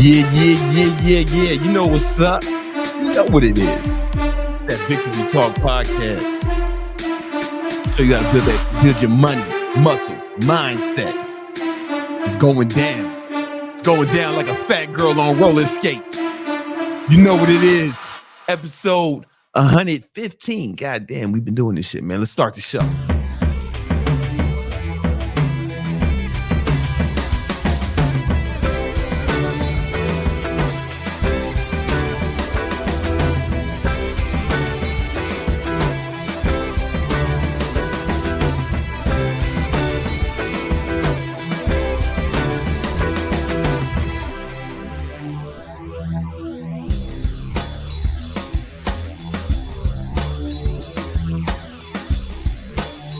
Yeah. You know what's up? You know what it is. That Victory Talk podcast. So you gotta build your money, muscle, mindset. It's going down. It's going down like a fat girl on roller skates. You know what it is. Episode 115. God damn, we've been doing this shit, man. Let's start the show.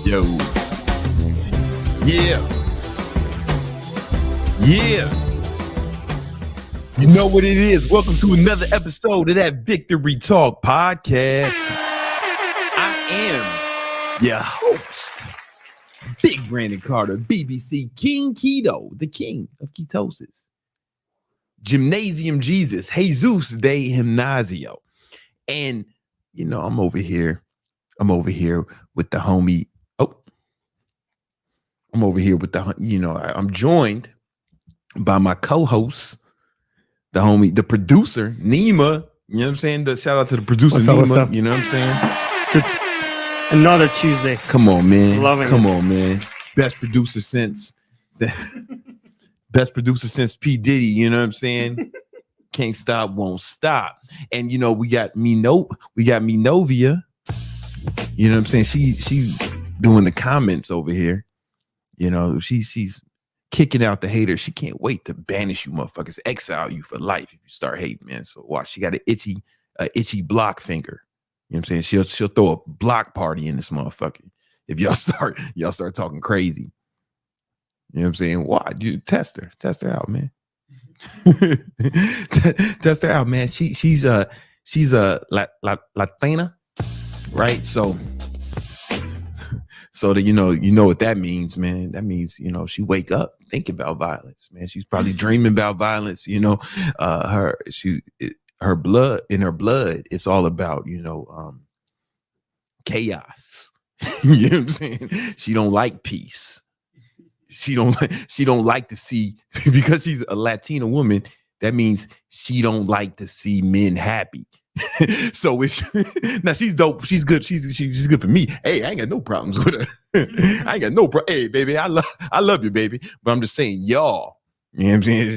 Yo. Yeah. You know what it is. Welcome to another episode of that Victory Talk podcast. I am your host, Big Brandon Carter, BBC King Keto, the king of ketosis. Gymnasium Jesus, Jesus de Gimnasio. And, you know, I'm over here with the homie. I'm over here with I'm joined by my co-host, the homie, the producer, Nima. You know what I'm saying? Shout out to the producer, Nima. What's up? You know what I'm saying? It's good. Another Tuesday. Come on, man. Loving on, man. Best producer since P. Diddy, you know what I'm saying? Can't stop, won't stop. And you know, we got Minovia. You know what I'm saying? She's doing the comments over here. You know, she's kicking out the haters. She can't wait to banish you motherfuckers, exile you for life if you start hating, man. So watch, she got an itchy block finger. You know what I'm saying? She'll throw a block party in this motherfucker if y'all start talking crazy. You know what I'm saying? Why? You test her out, man. Test her out, man. She's a Latina, right? So that you know what that means, man. That means, you know, she wake up thinking about violence, man. She's probably dreaming about violence, you know. Her blood, it's all about, chaos. You know what I'm saying? She don't like peace. She don't like to see, because she's a Latina woman, that means she don't like to see men happy. So now she's dope, she's good, she's good for me. Hey, I ain't got no problems with her. I ain't got no problem. Hey, baby, I love you, baby. But I'm just saying, y'all, you know what I'm saying?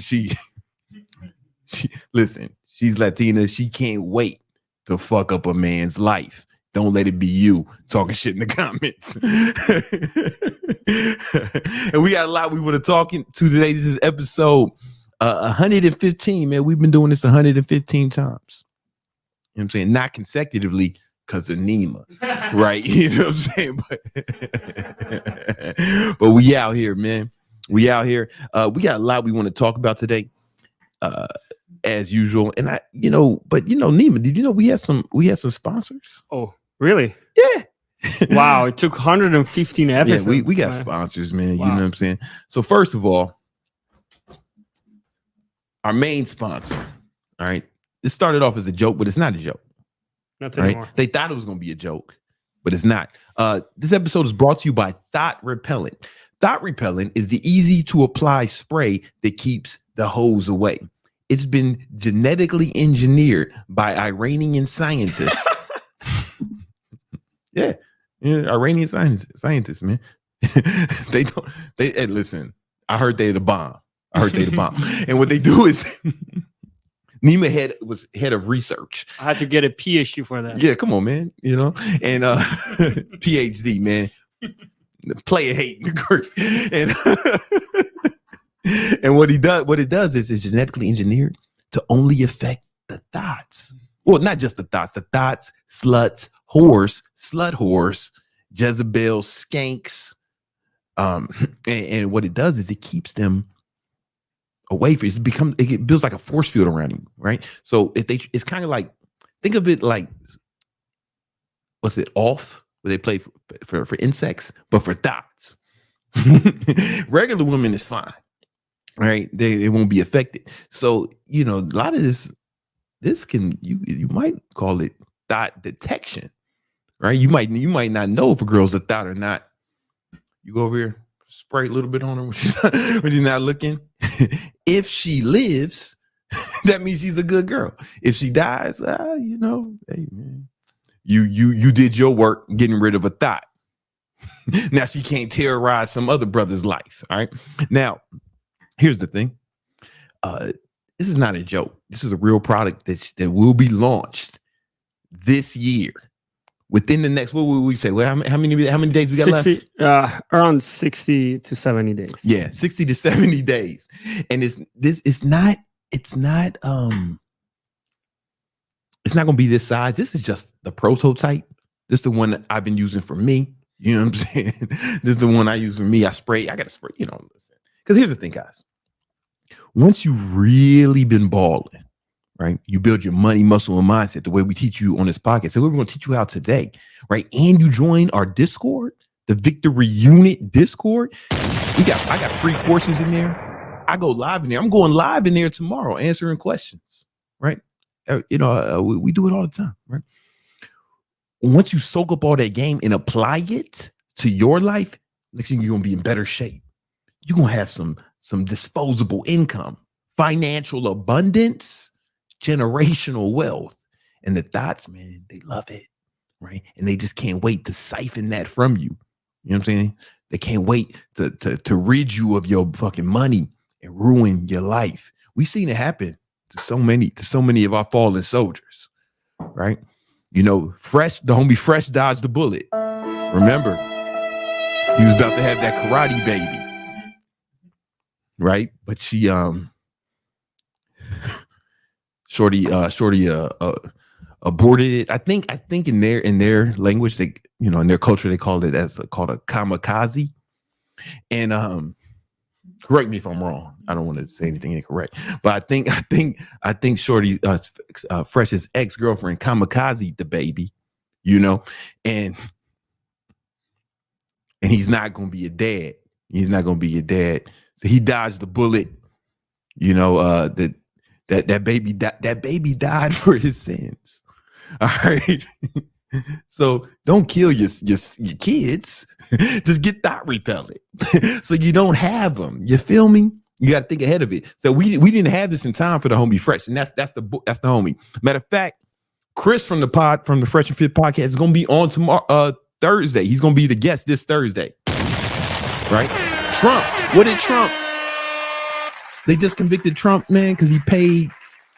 She listen, she's Latina. She can't wait to fuck up a man's life. Don't let it be you talking shit in the comments. And we got a lot we want to talk to today. This is episode 115, man. We've been doing this 115 times. You know what I'm saying? Not consecutively because of Nima, right? You know what I'm saying? But we out here, man. We out here. We got a lot we want to talk about today, as usual. And Nima, did you know we had some sponsors? Oh, really? Yeah. Wow, it took 115 episodes. Yeah, we got sponsors, man. Wow. You know what I'm saying? So first of all, our main sponsor, all right. It started off as a joke, but it's not a joke. Not anymore. Right? They thought it was going to be a joke, but it's not. This episode is brought to you by Thot repellent. Thot repellent is the easy to apply spray that keeps the hose away. It's been genetically engineered by Iranian scientists. yeah, Iranian scientists, man. Hey, listen, I heard they the bomb. And what they do is Nima was head of research. I had to get a PhD for that. Yeah, come on, man. You know, and PhD, man. Player hating. And what it does is it's genetically engineered to only affect the thots. Well, not just the thots, sluts, slut whores, Jezebel, skanks. And what it does is it keeps them away from it builds like a force field around you, right? So it's kind of like, think of it like, what's it, off, where they play for insects, but for thots. Regular women is fine. right? They won't be affected. So, a lot of this can you might call it thought detection, right? You might not know if a girl's a thought or not. You go over here, spray a little bit on her when she's not looking. If she lives, that means she's a good girl. If she dies, hey man, you did your work getting rid of a thought. Now she can't terrorize some other brother's life. All right. Now, here's the thing. This is not a joke. This is a real product that will be launched this year. Within the next, what would we say? Well, how many days we got 60, left? Around 60 to 70 days. Yeah, 60 to 70 days. And it's not going to be this size. This is just the prototype. This is the one that I've been using for me. You know what I'm saying? This is the one I use for me. I got to spray, listen. Because here's the thing, guys. Once you've really been balling, right? You build your money, muscle, and mindset the way we teach you on this podcast. So we're going to teach you how today, right? And you join our Discord, the Victory Unit Discord. I got free courses in there. I go live in there. I'm going live in there tomorrow, answering questions, right? We do it all the time, right? Once you soak up all that game and apply it to your life, next thing you're going to be in better shape. You're going to have some disposable income, financial abundance, generational wealth. And the Thots, man, they love it, right? And they just can't wait to siphon that from you. You know what I'm saying? They can't wait to rid you of your fucking money and ruin your life. We've seen it happen to so many of our fallen soldiers, right? The homie Fresh dodged the bullet. Remember, he was about to have that karate baby, right? But she shorty aborted it. I think in their language, they in their culture they called it called a kamikaze. And correct me if I'm wrong. I don't want to say anything incorrect, but I think shorty Fresh's ex-girlfriend kamikaze the baby, and he's not gonna be a dad. He's not gonna be a dad. So he dodged the bullet. That baby died for his sins. All right. So don't kill your kids. Just get thought repellent so you don't have them. You feel me? You got to think ahead of it. So we didn't have this in time for the homie Fresh, and that's the homie. Matter of fact, Chris from the Fresh and Fit podcast is gonna be on tomorrow, Thursday. He's gonna be the guest this Thursday. Right? Trump. What did Trump? They just convicted Trump, man, because he paid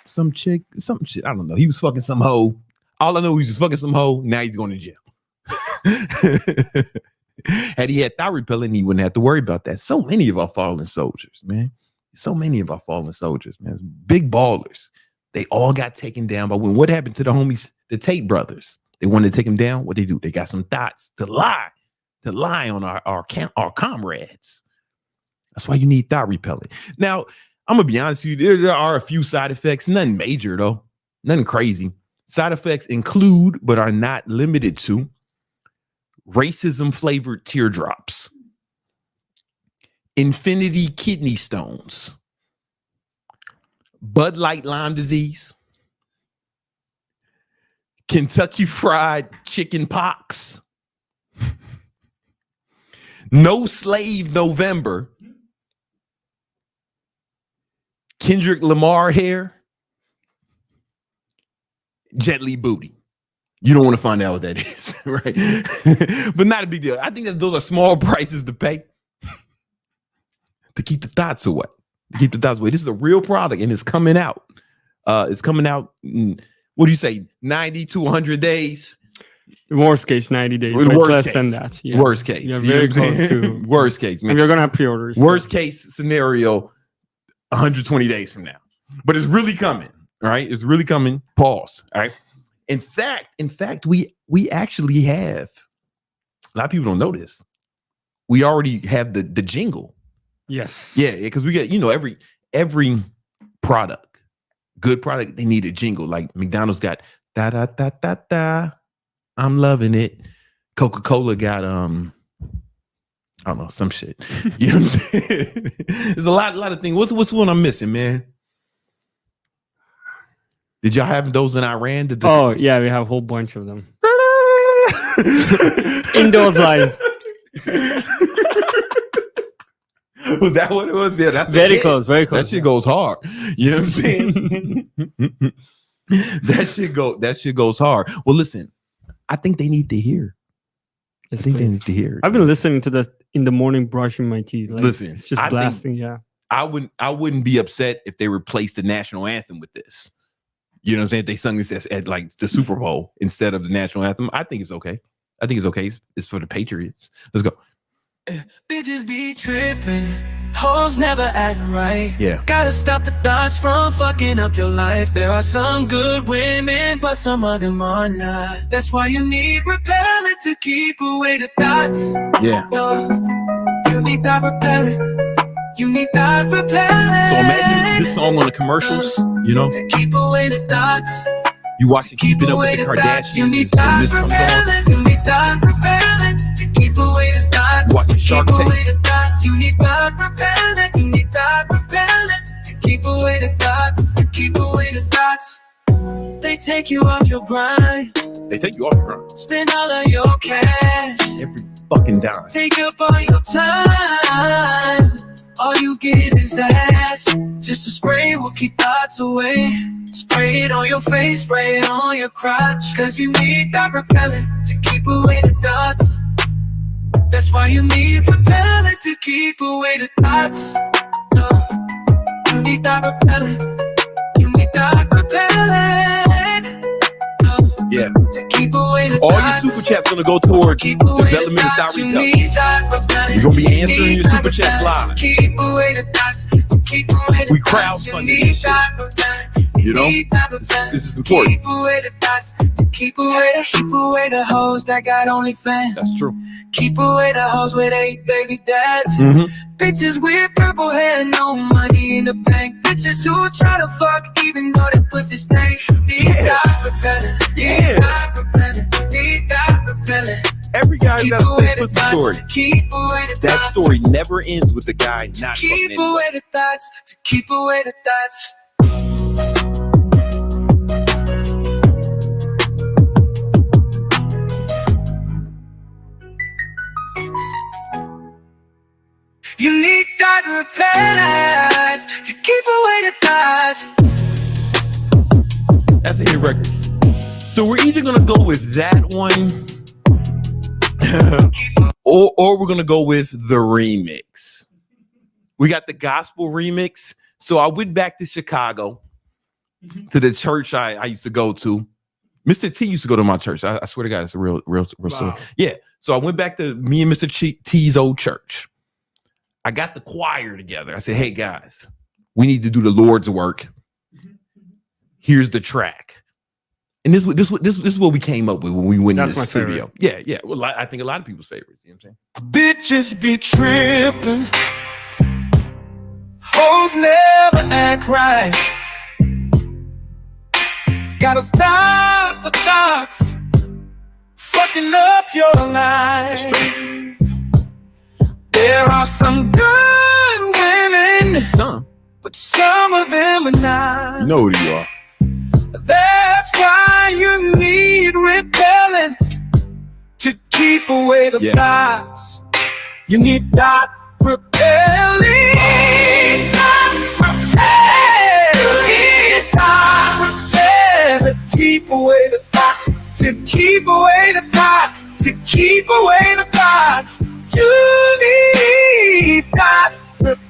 some shit. I don't know. He was fucking some hoe. All I know, he was fucking some hoe. Now he's going to jail. Had he had thought repellent, he wouldn't have to worry about that. So many of our fallen soldiers, man. Big ballers. They all got taken down by when. What happened to the homies, the Tate brothers? They wanted to take them down. What they do? They got some thoughts to lie on our comrades. That's why you need thought repellent. Now, I'm gonna be honest with you. There are a few side effects, nothing major though, nothing crazy. Side effects include, but are not limited to, racism flavored teardrops, infinity kidney stones, Bud Light Lyme disease, Kentucky Fried Chicken pox, No Slave November, Kendrick Lamar hair, Jet Li booty. You don't want to find out what that is, right? But not a big deal. I think that those are small prices to pay to keep the thoughts away. This is a real product, and it's coming out. It's coming out in, what do you say, 90 to 100 days? Worst case, 90 days. Less than that. Yeah. Worst case. Yeah, very close to. Worst case, man. And we're going to have pre-orders. Worst case scenario, 120 days from now. But it's really coming, all right? It's really coming. Pause, all right? In fact, we actually have, a lot of people don't know this. We already have the jingle. Yes. Yeah, because we get, every product, good product, they need a jingle. Like McDonald's got da da da da da. I'm loving it. Coca-Cola got I'm I don't know, some shit. You know what I'm saying? There's a lot of things. What's one I'm missing, man? Did y'all have those in Iran? Oh yeah, we have a whole bunch of them. In those lines. Was that what it was? Yeah, that's very close. That shit goes hard. You know what I'm saying? That shit goes hard. Well, listen, I think they need to hear. It's they need to hear. I've been listening to that in the morning, brushing my teeth. Like, listen, it's just blasting. Yeah, I wouldn't be upset if they replaced the national anthem with this. You know what I'm saying? If they sung this at like the Super Bowl instead of the national anthem, I think it's okay. It's for the Patriots. Let's go. Bitches be tripping, hoes never act right. Yeah. Gotta stop the thoughts from fucking up your life. There are some good women, but some of them are not. That's why you need repellent to keep away the thoughts. Yeah. You need that repellent. You need that repellent. So imagine this song on the commercials, you know? To keep away the thoughts. You watch it, Keeping Up with the Kardashians. You need that repellent. You need that repellent. To keep away the thoughts. Watch the Shark Tank. You need that repellent. You need that repellent. To keep away the thoughts. To keep away the thoughts. They take you off your grind. Spend all of your cash. Every fucking dime. Take up all your time. All you get is ass. Just a spray will keep thoughts away. Spray it on your face, spray it on your crotch. Cause you need that repellent to keep away the thoughts. That's why you need repellent to keep away the thoughts. You need that repellent. You need that repellent. Yeah. To keep away the all thoughts. Your Superchats gonna go towards development of thyroid health. We're gonna be answering your Superchats live. Keep away the thoughts. Keep away the we crowdfunded this shit. You know, this is important. Keep away the thoughts. Keep away the hoes that got OnlyFans. That's true. Keep away the hoes with 8 baby dads. Bitches with purple hair, no money in the bank. Bitches who try to fuck even though their pussy stank. Need that repellent. Yeah. Need that repellent. Need that repellent. Every guy's got a same pussy story. Keep away the that thoughts. Story never ends with the guy not keep fucking away the thoughts. To keep away the thoughts. You need that repellent to keep away the thoughts. That's a hit record. So we're either gonna go with that one, or we're gonna go with the remix. We got the gospel remix. So I went back to Chicago to the church I used to go to. Mr. T used to go to my church. I swear to God, it's a real story. Yeah. So I went back to me and Mr. T's old church. I got the choir together. I said, hey guys, we need to do the Lord's work. Here's the track. And this is what we came up with when we went in the studio. Favorite. Yeah. Well, I think a lot of people's favorites. You know what I'm saying? Bitches be tripping. Hoes never act right. Gotta stop the thoughts fucking up your life. There are some good women, but some of them are not. You know who you are. That's why you need repellent to keep away the thoughts. You need that repellent. Keep away the thoughts. To keep away the thoughts. To keep away the thoughts. You need that repellent.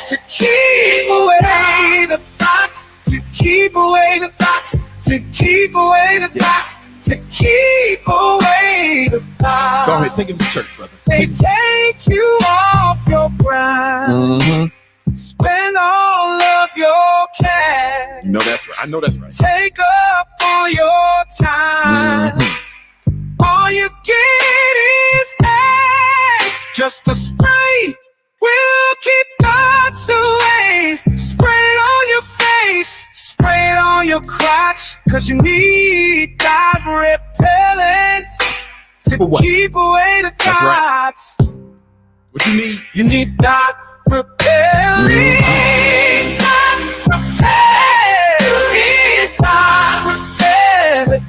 To keep away the thoughts. To keep away the thoughts. To keep away the thoughts. To keep away the thoughts. Go ahead, take him to church, brother. They take you off your grind. Spend all of your cash. No, that's right. I know that's right. Take up all your time. All you get is ass. Just a spray will keep thoughts away. Spray it on your face. Spray it on your crotch. Cause you need that repellent to keep away the thoughts. Right. What you need? You need that repelling.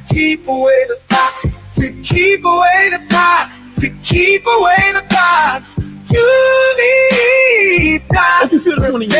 Keep away the thoughts, to keep away the thoughts, to keep away the thoughts. You need that repelling,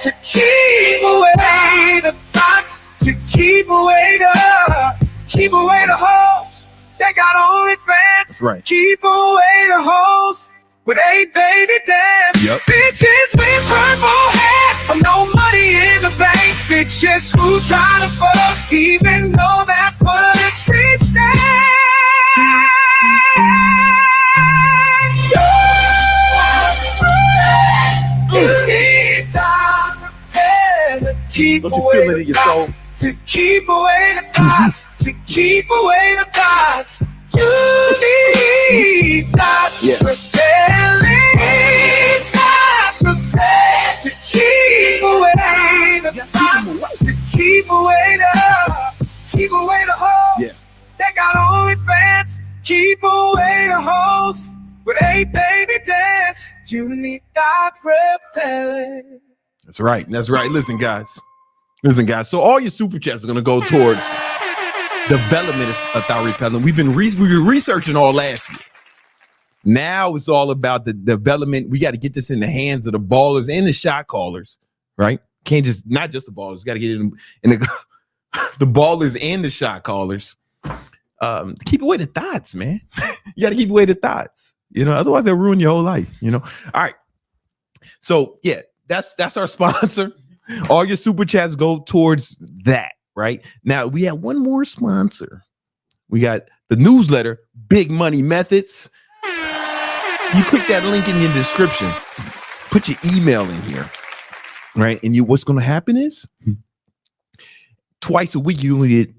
to keep away the thoughts, to keep away the hoes that got OnlyFans. That's right. Keep away the hoes with 8 baby dads. Yep. Bitches with purple hair, no money in the bank. Bitches who try to fuck, even though that pussy stank. You need that repair. Keep away the thoughts, to keep away the thoughts, to keep away the thoughts. You need that repelling, to keep away the thoughts, to keep away the hoes that got OnlyFans. Keep away the hoes with 8 baby dads. You need that repelling. That's right. That's right. Listen, guys. So all your super chats are going to go towards development of Thot repellent. We were researching all last year. Now it's all about the development. We got to get this in the hands of the ballers and the shot callers, right? Can't not just the ballers. Got to get it in the ballers and the shot callers. Keep away the thoughts, man. You got to keep away the thoughts. Otherwise they'll ruin your whole life. All right. So yeah, that's our sponsor. All your super chats go towards that. Right now, we have one more sponsor. We got the newsletter, Big Money Methods. You click that link in your description, put your email in here, right? And what's going to happen is twice a week, you're going to get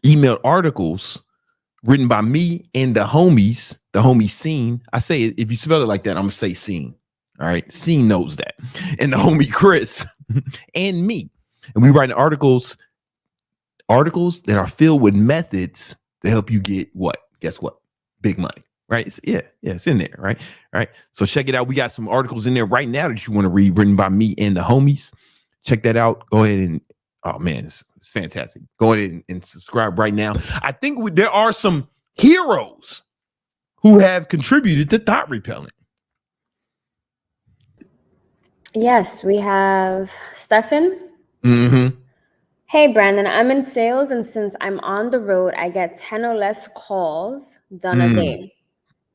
emailed articles written by me and the homie Scene. I say it, if you spell it like that, I'm going to say Scene. All right. Scene knows that. And the homie Chris and me. And we write articles that are filled with methods to help you get what? Guess what? Big money, right? It's in there, right? All right. So check it out. We got some articles in there right now that you want to read, written by me and the homies. Check that out. Go ahead and, oh man, it's fantastic. Go ahead and subscribe right now. I think there are some heroes who have contributed to Thot repellent. Yes, we have Stefan. Mm-hmm. Hey, Brandon, I'm in sales, and since I'm on the road, I get 10 or less calls done a day.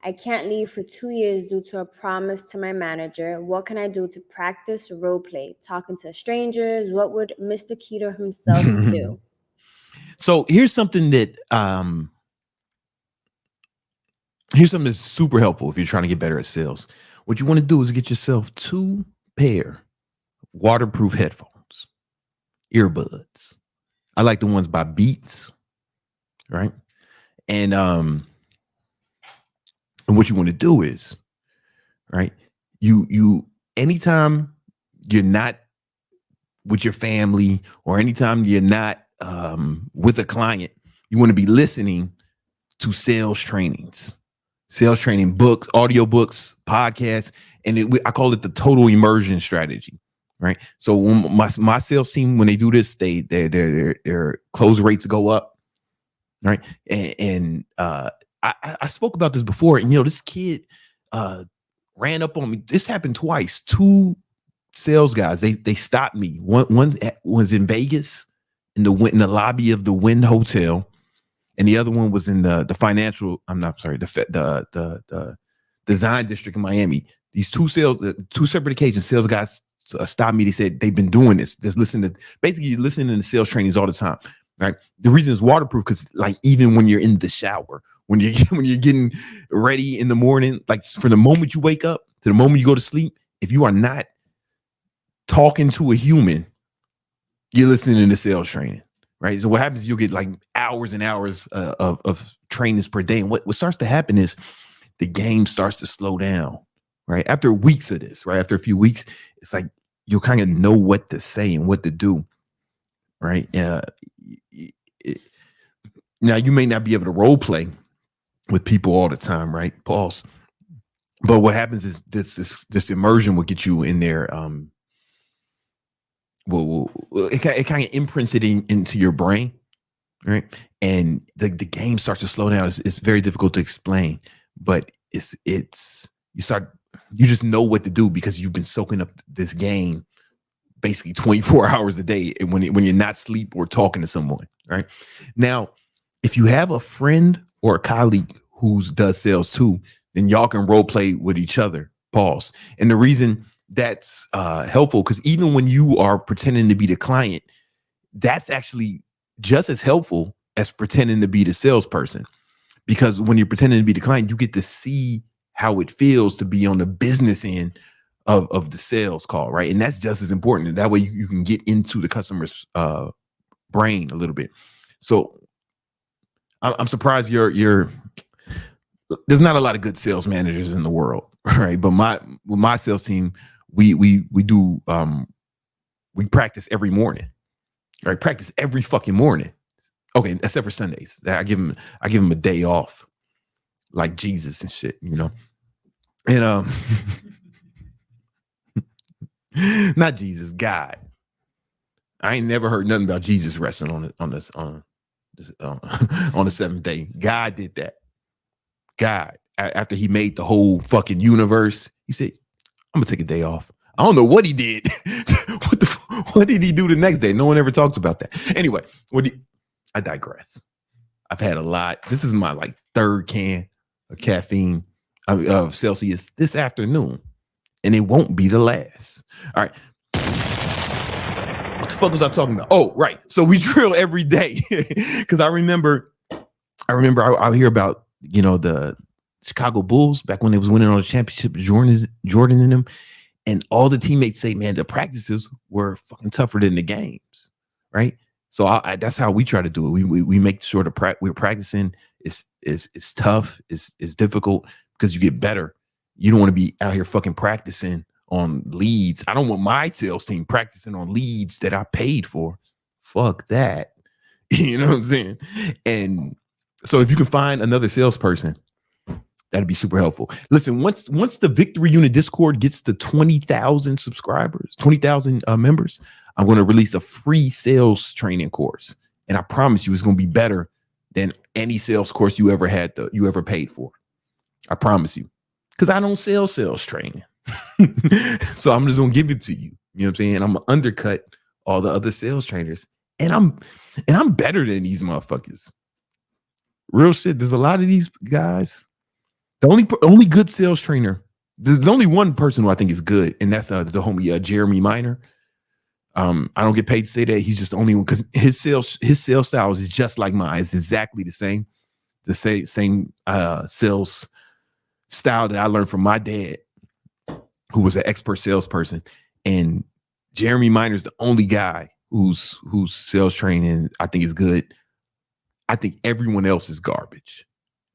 I can't leave for 2 years due to a promise to my manager. What can I do to practice role play? Talking to strangers, what would Mr. Keto himself do? So here's something that's super helpful if you're trying to get better at sales. What you want to do is get yourself 2 pair of waterproof headphones. Earbuds. I like the ones by Beats, right? And what you want to do is, right? You anytime you're not with your family or anytime you're not with a client, you want to be listening to sales training books, audio books, podcasts, and I call it the total immersion strategy. Right. So when my sales team, when they do this, their close rates go up. Right. And I spoke about this before. And, this kid ran up on me. This happened twice. 2 sales guys. They stopped me. One was in Vegas in the lobby of the Wynn Hotel. And the other one was in the design district in Miami. These 2 separate occasions, sales guys stopped me. They said they've been doing this. Just listening to sales trainings all the time. Right. The reason it's waterproof because even when you're in the shower, when you're getting ready in the morning, from the moment you wake up to the moment you go to sleep, if you are not talking to a human, you're listening to sales training. Right. So what happens is you'll get hours and hours of trainings per day. And what starts to happen is the game starts to slow down. Right. After weeks of this, right. After a few weeks, it's you'll kind of know what to say and what to do. Right. Now you may not be able to role play with people all the time, right? Pause. But what happens is this immersion will get you in there. It kind of imprints it into your brain, right? And the game starts to slow down. It's very difficult to explain, but you just know what to do because you've been soaking up this game basically 24 hours a day, and when you're not asleep or talking to someone, right? Now, if you have a friend or a colleague who does sales too, then y'all can role play with each other. Pause. And the reason that's helpful, because even when you are pretending to be the client, that's actually just as helpful as pretending to be the salesperson. Because when you're pretending to be the client, you get to see how it feels to be on the business end of the sales call, right? And that's just as important. That way you can get into the customer's brain a little bit. So I'm surprised you're there's not a lot of good sales managers in the world, right? But my sales team, we do we practice every morning, right? Practice every fucking morning. Okay, except for Sundays. I give them a day off, like Jesus and shit, you know. And not Jesus, God. I ain't never heard nothing about Jesus resting on the seventh day. God did that. God, after he made the whole fucking universe, he said, I'm gonna take a day off. I don't know what he did. What did he do the next day? No one ever talks about that. Anyway, I digress. I've had a lot. This is my like third can of caffeine of Celsius this afternoon, and it won't be the last. All right. What the fuck was I talking about? Oh, right. So we drill every day because I remember I hear about, you know, the Chicago Bulls back when they was winning all the championship, Jordan in them, and all the teammates say, man, the practices were fucking tougher than the games, right? So that's how we try to do it. We make sure we're practicing. It's tough. It's difficult because you get better. You don't want to be out here fucking practicing on leads. I don't want my sales team practicing on leads that I paid for. Fuck that. You know what I'm saying? And so if you can find another salesperson, that'd be super helpful. Listen, once the Victory Unit Discord gets to 20,000 subscribers, 20,000 members, I'm going to release a free sales training course. And I promise you it's going to be better than any sales course you ever paid for. I promise you. Because I don't sell sales training. So I'm just going to give it to you. You know what I'm saying? I'm going to undercut all the other sales trainers. And I'm better than these motherfuckers. Real shit. There's a lot of these guys. The only good sales trainer, there's only one person who I think is good, and that's the homie Jeremy Minor. I don't get paid to say that. He's just the only one because his sales style is just like mine. It's exactly the same sales style that I learned from my dad, who was an expert salesperson. And Jeremy Minor is the only guy whose sales training I think is good. I think everyone else is garbage,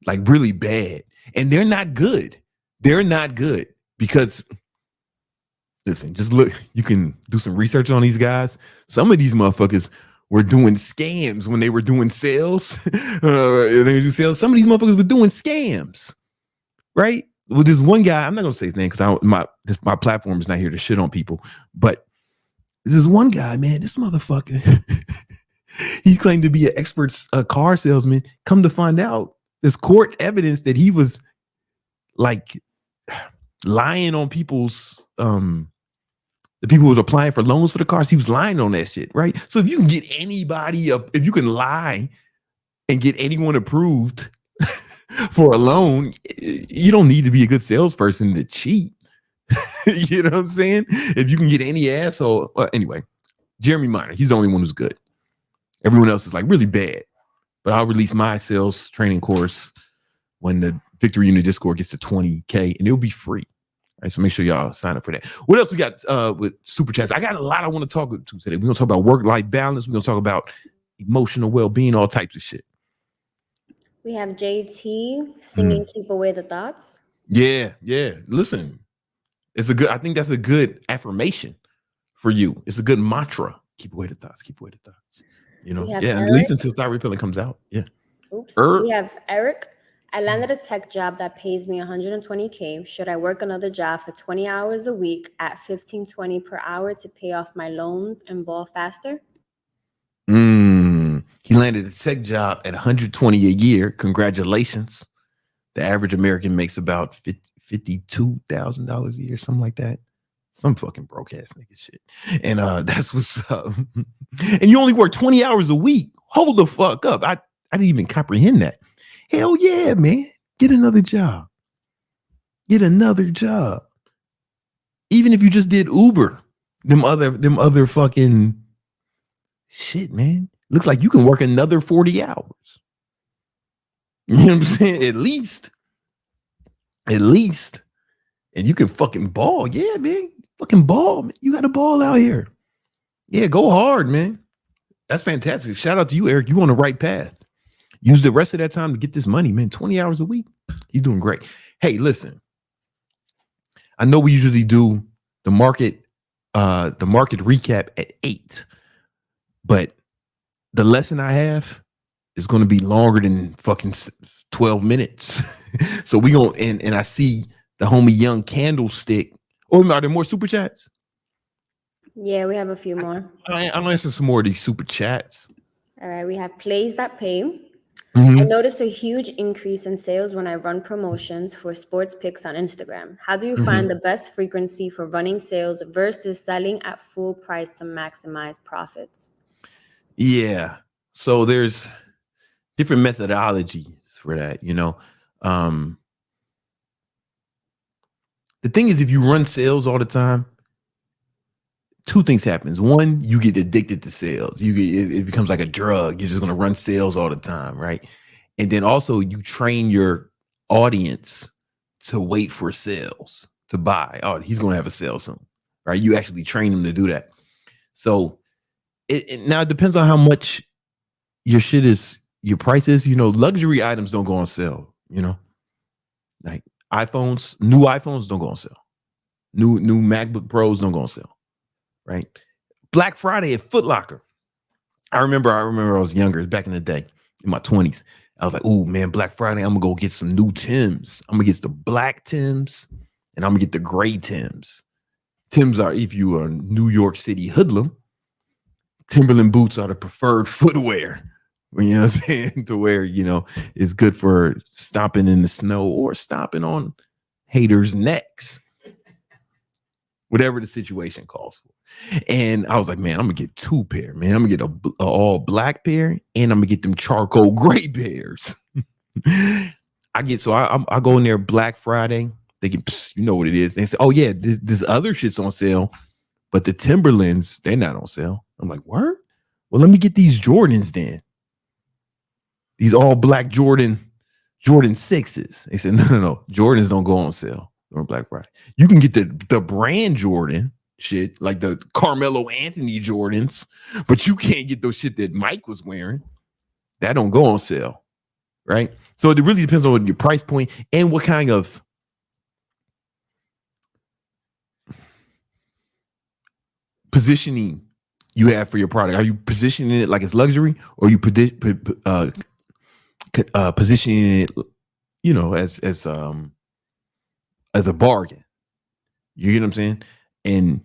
like really bad. And they're not good. They're not good because, listen, just look, you can do some research on these guys. Some of these motherfuckers were doing scams when they were doing sales. They do sales. Some of these motherfuckers were doing scams, right? Well, there's one guy, I'm not going to say his name because my platform is not here to shit on people, but this is one guy, man, this motherfucker, he claimed to be an expert car salesman. Come to find out, there's court evidence that he was like lying on people's the people who was applying for loans for the cars. He was lying on that shit, right? So if you can get anybody up, if you can lie and get anyone approved for a loan, you don't need to be a good salesperson to cheat. You know what I'm saying? If you can get any asshole, anyway, Jeremy Minor, he's the only one who's good. Everyone else is like really bad. But I'll release my sales training course when the Victory Unit Discord gets to 20K, and it'll be free. All right, so make sure y'all sign up for that. What else we got with Superchats? I got a lot I want to talk to today. We're going to talk about work-life balance. We're going to talk about emotional well-being, all types of shit. We have JT singing Keep Away the Thoughts. Yeah. Listen, I think that's a good affirmation for you. It's a good mantra. Keep away the thoughts. Keep away the thoughts. You know, yeah, at least until Thot repellent comes out. Yeah. Oops. We have Eric. I landed a tech job that pays me $120K. Should I work another job for 20 hours a week at $15.20 per hour to pay off my loans and ball faster? He landed a tech job at $120 a year. Congratulations. The average American makes about $52,000 a year, something like that. Some fucking broke ass nigga shit. And that's what's up. And you only work 20 hours a week. Hold the fuck up. I didn't even comprehend that. Hell yeah, man. Get another job. Get another job. Even if you just did Uber, them other fucking shit, man. Looks like you can work another 40 hours. You know what I'm saying? At least. And you can fucking ball. Yeah, man. Fucking ball. Man. You got a ball out here. Yeah, go hard, man. That's fantastic. Shout out to you, Eric. You on the right path. Use the rest of that time to get this money, man. 20 hours a week. He's doing great. Hey, listen. I know we usually do the market recap at 8, but the lesson I have is going to be longer than fucking 12 minutes. So we gonna and I see the homie Young Candlestick. Oh, are there more super chats? Yeah, we have a few more. I'll answer some more of these super chats. All right, we have plays that pay. Mm-hmm. I noticed a huge increase in sales when I run promotions for sports picks on Instagram. How do you find the best frequency for running sales versus selling at full price to maximize profits? Yeah. So there's different methodologies for that, you know. The thing is, if you run sales all the time, two things happens. One, you get addicted to sales. It becomes like a drug. You're just going to run sales all the time, right? And then also you train your audience to wait for sales, to buy. Oh, he's going to have a sale soon, right? You actually train them to do that. So now it depends on how much your shit is, your price is. You know, luxury items don't go on sale, you know, like new iPhones don't go on sale. New MacBook Pros don't go on sale. Right. Black Friday at Foot Locker. I remember I was younger, back in the day, in my 20s. I was like, oh man, Black Friday, I'm gonna go get some new Timbs. I'm gonna get the black Timbs and I'm gonna get the gray Timbs. Timbs are, if you are a New York City hoodlum, Timberland boots are the preferred footwear. You know what I'm saying? To wear, you know, it's good for stomping in the snow or stomping on haters' necks. Whatever the situation calls for. And I was like, man, I'm gonna get 2 pair, man. I'm gonna get a all black pair and I'm gonna get them charcoal gray pairs. I go in there Black Friday. They get, you know what it is. They say, oh yeah, this other shit's on sale, but the Timberlands, they're not on sale. I'm like, word? Well, let me get these Jordans then. These all black Jordan 6s. They said, no. Jordans don't go on sale on Black Friday. You can get the brand Jordan shit, like the Carmelo Anthony Jordans, but you can't get those shit that Mike was wearing. That don't go on sale, right? So it really depends on your price point and what kind of positioning you have for your product. Are you positioning it like it's luxury, or are you positioning it, you know, as a bargain? You get what I'm saying? And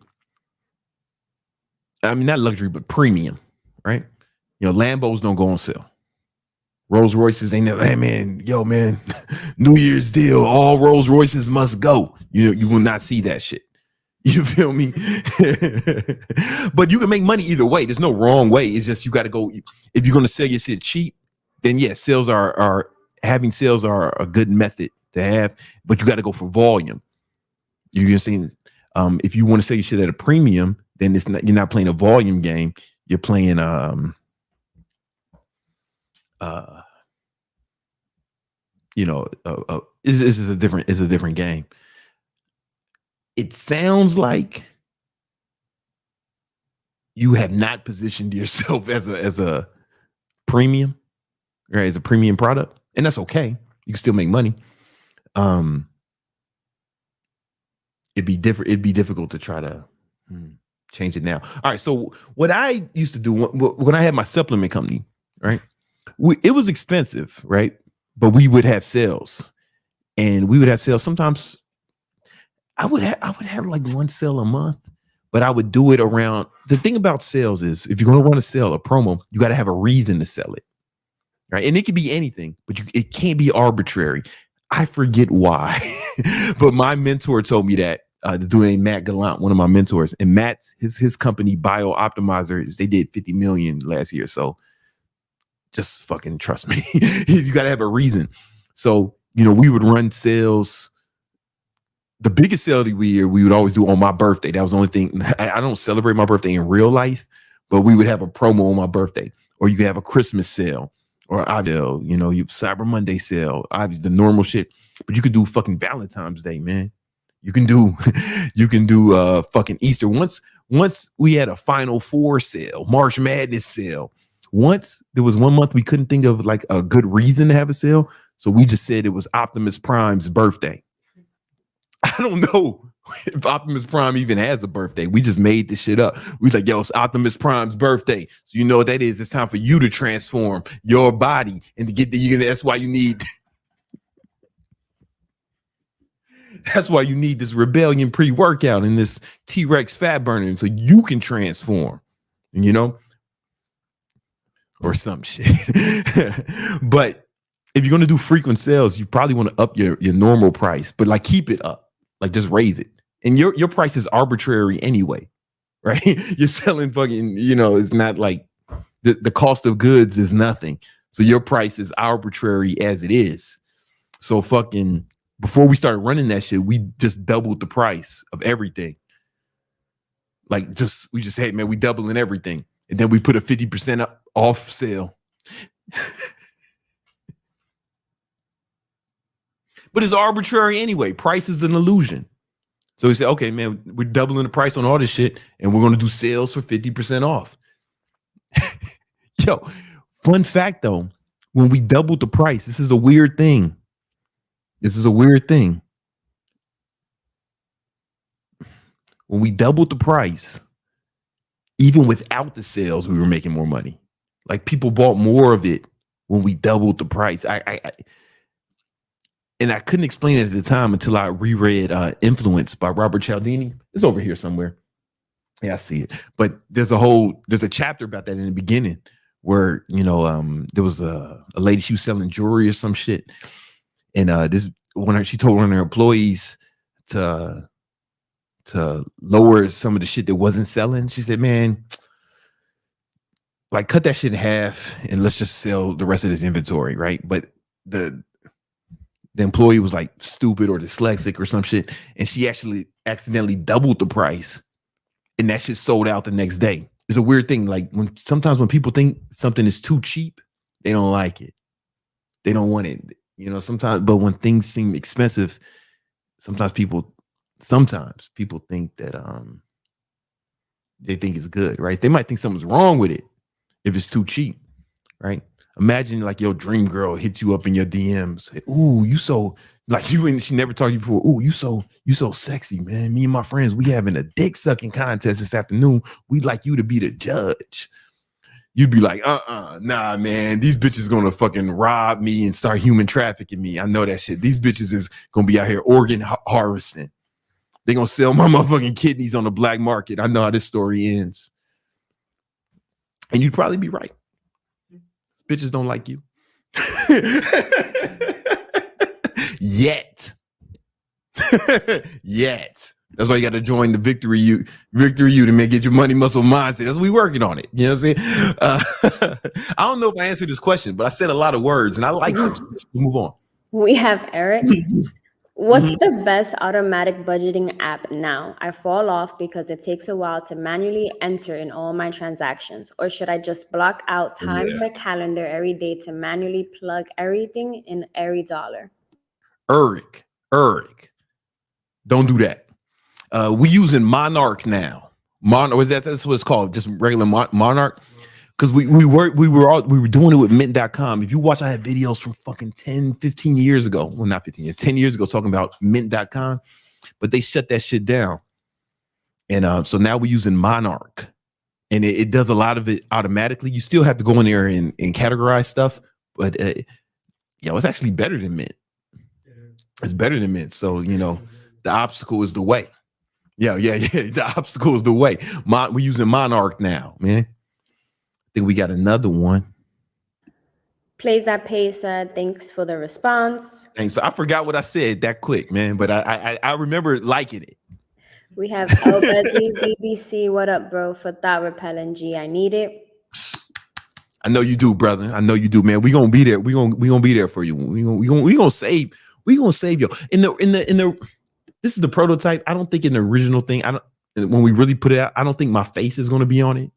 I mean, not luxury, but premium, right? You know, Lambos don't go on sale. Rolls Royces, they never, hey man, New Year's deal, all Rolls Royces must go. You will not see that shit. You feel me? But you can make money either way. There's no wrong way. It's just you got to go. If you're going to sell your shit cheap, then yes, sales are having sales are a good method to have, but you got to go for volume. You're saying, if you want to sell your shit at a premium, then you're not playing a volume game. You're playing this is a different game. It sounds like you have not positioned yourself as a premium, right? As a premium product, and that's okay. You can still make money. It'd be difficult to try to change it now. All right. So what I used to do when I had my supplement company, right? it was expensive, right? But we would have sales, and we would have sales. Sometimes I would have like one sale a month, but I would do it around. The thing about sales is, if you're going to run a sale, a promo, you got to have a reason to sell it, right? And it could be anything, but it can't be arbitrary. I forget why, but my mentor told me that. Doing Matt Gallant, one of my mentors, and Matt's his company Bio Optimizers, they did 50 million last year. So just fucking trust me. You got to have a reason. So, we would run sales. The biggest sale of the year we would always do on my birthday. That was the only thing. I don't celebrate my birthday in real life, but we would have a promo on my birthday, or you could have a Christmas sale, or you Cyber Monday sale, obviously the normal shit. But you could do fucking Valentine's Day, man. You can do fucking Easter. Once we had a Final Four sale, March Madness sale. Once there was one month we couldn't think of like a good reason to have a sale, so we just said it was Optimus Prime's birthday. I don't know if Optimus Prime even has a birthday. We just made this shit up. We was like, yo, it's Optimus Prime's birthday. So you know what that is? It's time for you to transform your body and to get that's why you need. That's why you need this Rebellion pre-workout and this T-Rex fat burning so you can transform, or some shit. But if you're going to do frequent sales, you probably want to up your normal price, but like keep it up, like just raise it. And your price is arbitrary anyway, right? You're selling fucking, it's not like the cost of goods is nothing. So your price is arbitrary as it is. So fucking before we started running that shit, we just doubled the price of everything. Like we just hey man, we doubling everything. And then we put a 50% off sale. But it's arbitrary anyway. Price is an illusion. So we said, okay, man, we're doubling the price on all this shit, and we're going to do sales for 50% off. Yo, fun fact though, when we doubled the price, this is a weird thing. When we doubled the price, even without the sales, we were making more money. Like people bought more of it when we doubled the price. And I couldn't explain it at the time until I reread Influence by Robert Cialdini. It's over here somewhere. Yeah, I see it. But there's a chapter about that in the beginning where, there was a lady, she was selling jewelry or some shit. And she told one of her employees to lower some of the shit that wasn't selling. She said, man, like cut that shit in half and let's just sell the rest of this inventory, right? But the employee was like stupid or dyslexic or some shit, and she actually accidentally doubled the price, and that shit sold out the next day. It's a weird thing. Like sometimes when people think something is too cheap, they don't like it. They don't want it. Sometimes, but when things seem expensive, sometimes people think that they think it's good, right? They might think something's wrong with it if it's too cheap, right? Imagine like your dream girl hits you up in your DMs. Ooh, you so like you and she never talked to you before. Ooh, you so sexy, man. Me and my friends, we having a dick sucking contest this afternoon. We'd like you to be the judge. You'd be like, nah, man. These bitches gonna fucking rob me and start human trafficking me. I know that shit. These bitches is gonna be out here organ harvesting. They gonna sell my motherfucking kidneys on the black market. I know how this story ends. And you'd probably be right. Bitches don't like you. Yet. That's why you got to join the Victory U to get your money muscle mindset. That's what we working on it. You know what I'm saying? I don't know if I answered this question, but I said a lot of words and I like them. Let's move on. We have Eric. What's the best automatic budgeting app now? I fall off because it takes a while to manually enter in all my transactions. Or should I just block out time in my calendar every day to manually plug everything in every dollar? Eric, don't do that. We using Monarch now. That's what it's called, just regular Monarch. Because we were doing it with mint.com. If you watch, I had videos from fucking 10, 15 years ago. Well, not 15 years, 10 years ago talking about mint.com, but they shut that shit down. And so now we're using Monarch. and it does a lot of it automatically. You still have to go in there and categorize stuff, but it's actually better than Mint. It's better than Mint. So, the obstacle is the way. Yeah. The obstacle is the way. We're using Monarch now, man. I think we got another one. Plays that pace. Thanks for the response. Thanks. I forgot what I said that quick, man, but I remember liking it. We have El Bezzy, BBC. What up, bro? For Thot repellent G. I need it. I know you do, brother. I know you do, man. We gonna be there. We gonna be there for you. We gonna save you. In the this is the prototype. I don't think in the original thing. When we really put it out, I don't think my face is gonna be on it.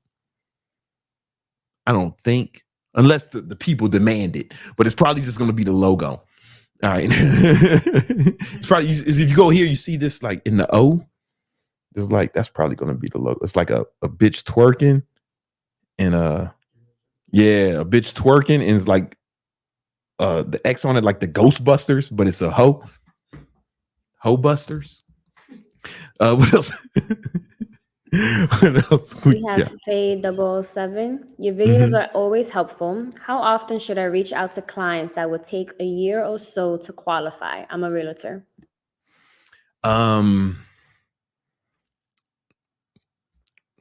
I don't think, unless the people demand it. But it's probably just gonna be the logo. All right. It's probably if you go here, you see this like in the O. It's like that's probably gonna be the logo. It's like a bitch twerking and a bitch twerking, and it's like the X on it, like the Ghostbusters, but it's a hoe busters. What else? What else? We have Faye 007. Your videos are always helpful. How often should I reach out to clients that would take a year or so to qualify? I'm a realtor.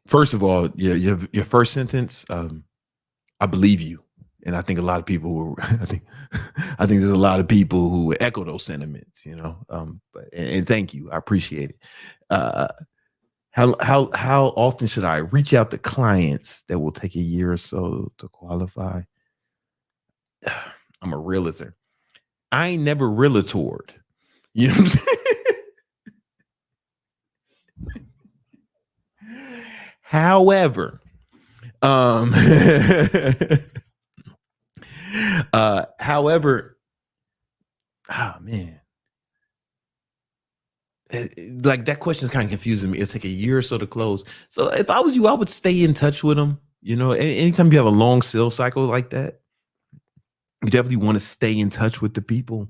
First of all, your first sentence, I believe you, and I think a lot of people I think there's a lot of people who echo those sentiments, But thank you, I appreciate it. How often should I reach out to clients that will take a year or so to qualify? I'm a realtor. I ain't never realtored. You know what I'm saying? However, oh man, like that question is kind of confusing me. It'll take a year or so to close. So if I was you, I would stay in touch with them. Anytime you have a long sales cycle like that, you definitely want to stay in touch with the people.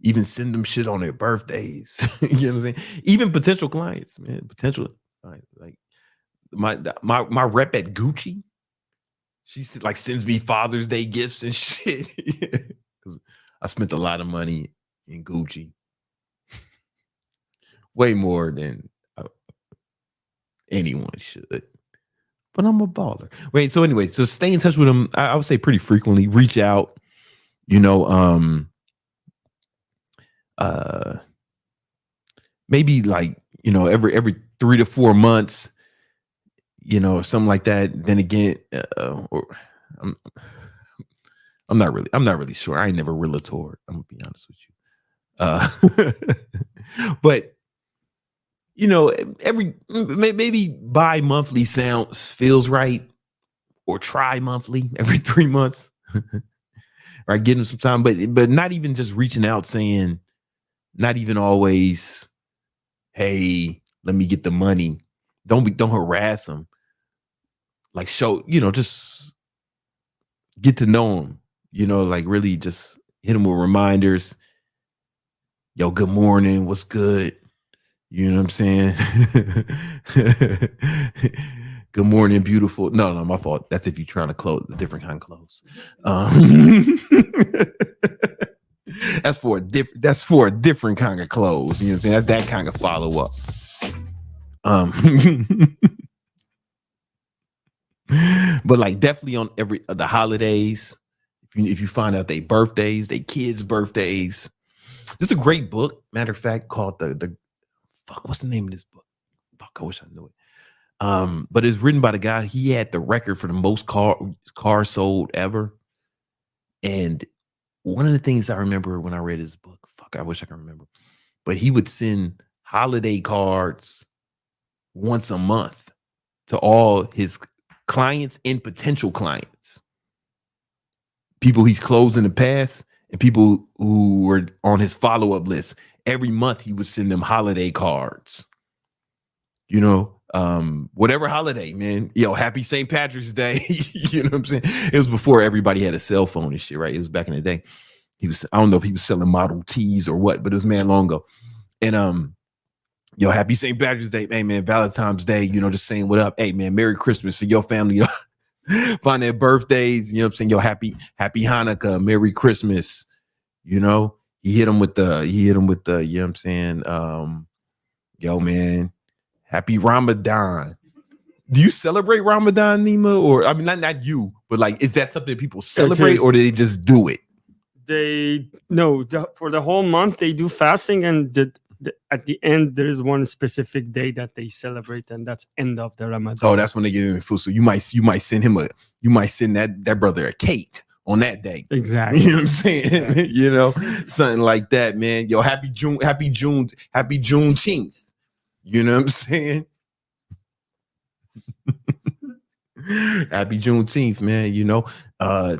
Even send them shit on their birthdays. You know what I'm saying? Even potential clients, man. Like my rep at Gucci, she like sends me Father's Day gifts and shit. Because I spent a lot of money in Gucci, way more than anyone should. But I'm a baller. Wait, so anyway, so stay in touch with them. I would say pretty frequently. Reach out. Maybe like every 3 to 4 months, something like that. Then again, or I'm not really sure. I ain't never realtored. I'm gonna be honest with you. But maybe bi-monthly feels right, or tri-monthly every 3 months. Right, give them some time, but not even just reaching out saying, not even always, hey, let me get the money. Don't harass them. Like show, just get to know them. Like really just hit them with reminders. Yo, good morning. What's good? You know what I'm saying? Good morning, beautiful. No, my fault. That's if you're trying to close a different kind of close. That's for a different kind of close. You know what I'm saying? That's that kind of follow up. But like definitely on the holidays, if you find out their birthdays, their kids' birthdays. There's a great book, matter of fact, called the fuck. What's the name of this book? Fuck, I wish I knew it. But it's written by the guy. He had the record for the most cars sold ever. And one of the things I remember when I read his book, fuck, I wish I could remember, but he would send holiday cards once a month to all his clients and potential clients, people he's closed in the past and people who were on his follow-up list. Every month he would send them holiday cards, whatever holiday, man. Happy St. Patrick's Day. You know what I'm saying? It was before everybody had a cell phone and shit, right? It was back in the day. I don't know if he was selling Model Ts or what, but it was long ago. And Yo, happy St. Patrick's Day. Hey, man, Valentine's Day, you know, just saying what up. Hey, man, Merry Christmas for your family. Find their birthdays, you know what I'm saying? Yo, happy Hanukkah, Merry Christmas. You know, he hit him with the, you know what I'm saying? Yo, man, happy Ramadan. Do you celebrate Ramadan, Nima? Or I mean, not you, but like, is that something people celebrate or do they just do it? For the whole month they do fasting, and at the end there is one specific day that they celebrate, and that's end of the Ramadan. Oh, that's when they give him food. So you might send that brother a cake on that day. Exactly. You know what I'm saying? You know, something like that, man. Yo, happy Juneteenth. You know what I'm saying? Happy Juneteenth, man. You know,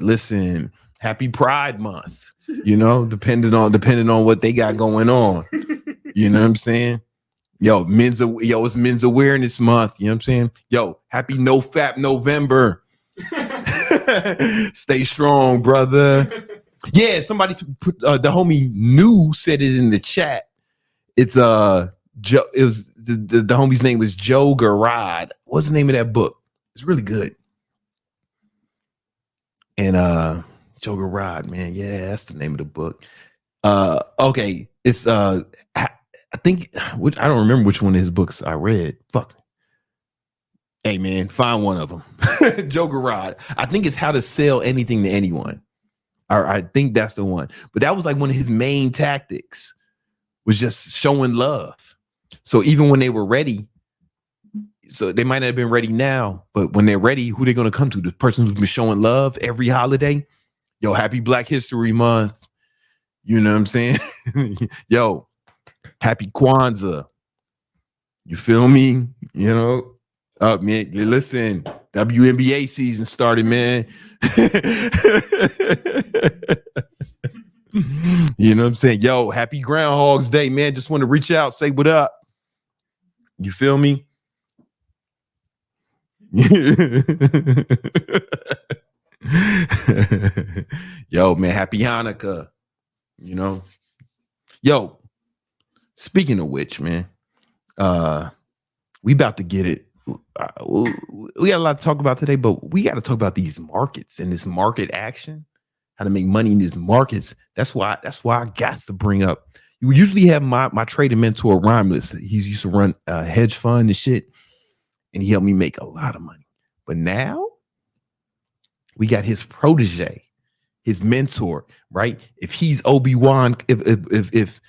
listen, happy Pride Month. You know, depending on what they got going on. You know what I'm saying? Yo, it's Men's Awareness Month. You know what I'm saying? Yo, happy No Fap November. Stay strong, brother. Yeah, somebody put the homie New said it in the chat. It's Joe. It was the homie's name was Joe Garrod. What's the name of that book? It's really good. And Joe Garrod, man, yeah, that's the name of the book. Okay, it's I think I don't remember which one of his books I read. Fuck. Hey man, find one of them. Joe Garrod. I think it's How to Sell Anything to Anyone. I think that's the one. But that was like one of his main tactics, was just showing love. So even when they were ready, so they might not have been ready now, but when they're ready, who they going to come to? The person who's been showing love every holiday. Yo, happy Black History Month. You know what I'm saying? Yo, happy Kwanzaa. You feel me? You know? Man, listen, WNBA season started, man. You know what I'm saying? Yo, happy Groundhog's Day, man. Just want to reach out, say what up. You feel me? Yo, man, happy Hanukkah. You know? Yo, speaking of which, man, we about to get it. We got a lot to talk about today, but we got to talk about these markets and this market action, how to make money in these markets. That's why I got to bring up. You usually have my trading mentor Rhymeless. He's used to run a hedge fund and shit, and he helped me make a lot of money. But now we got his protege, his mentor, right? If he's Obi-Wan, if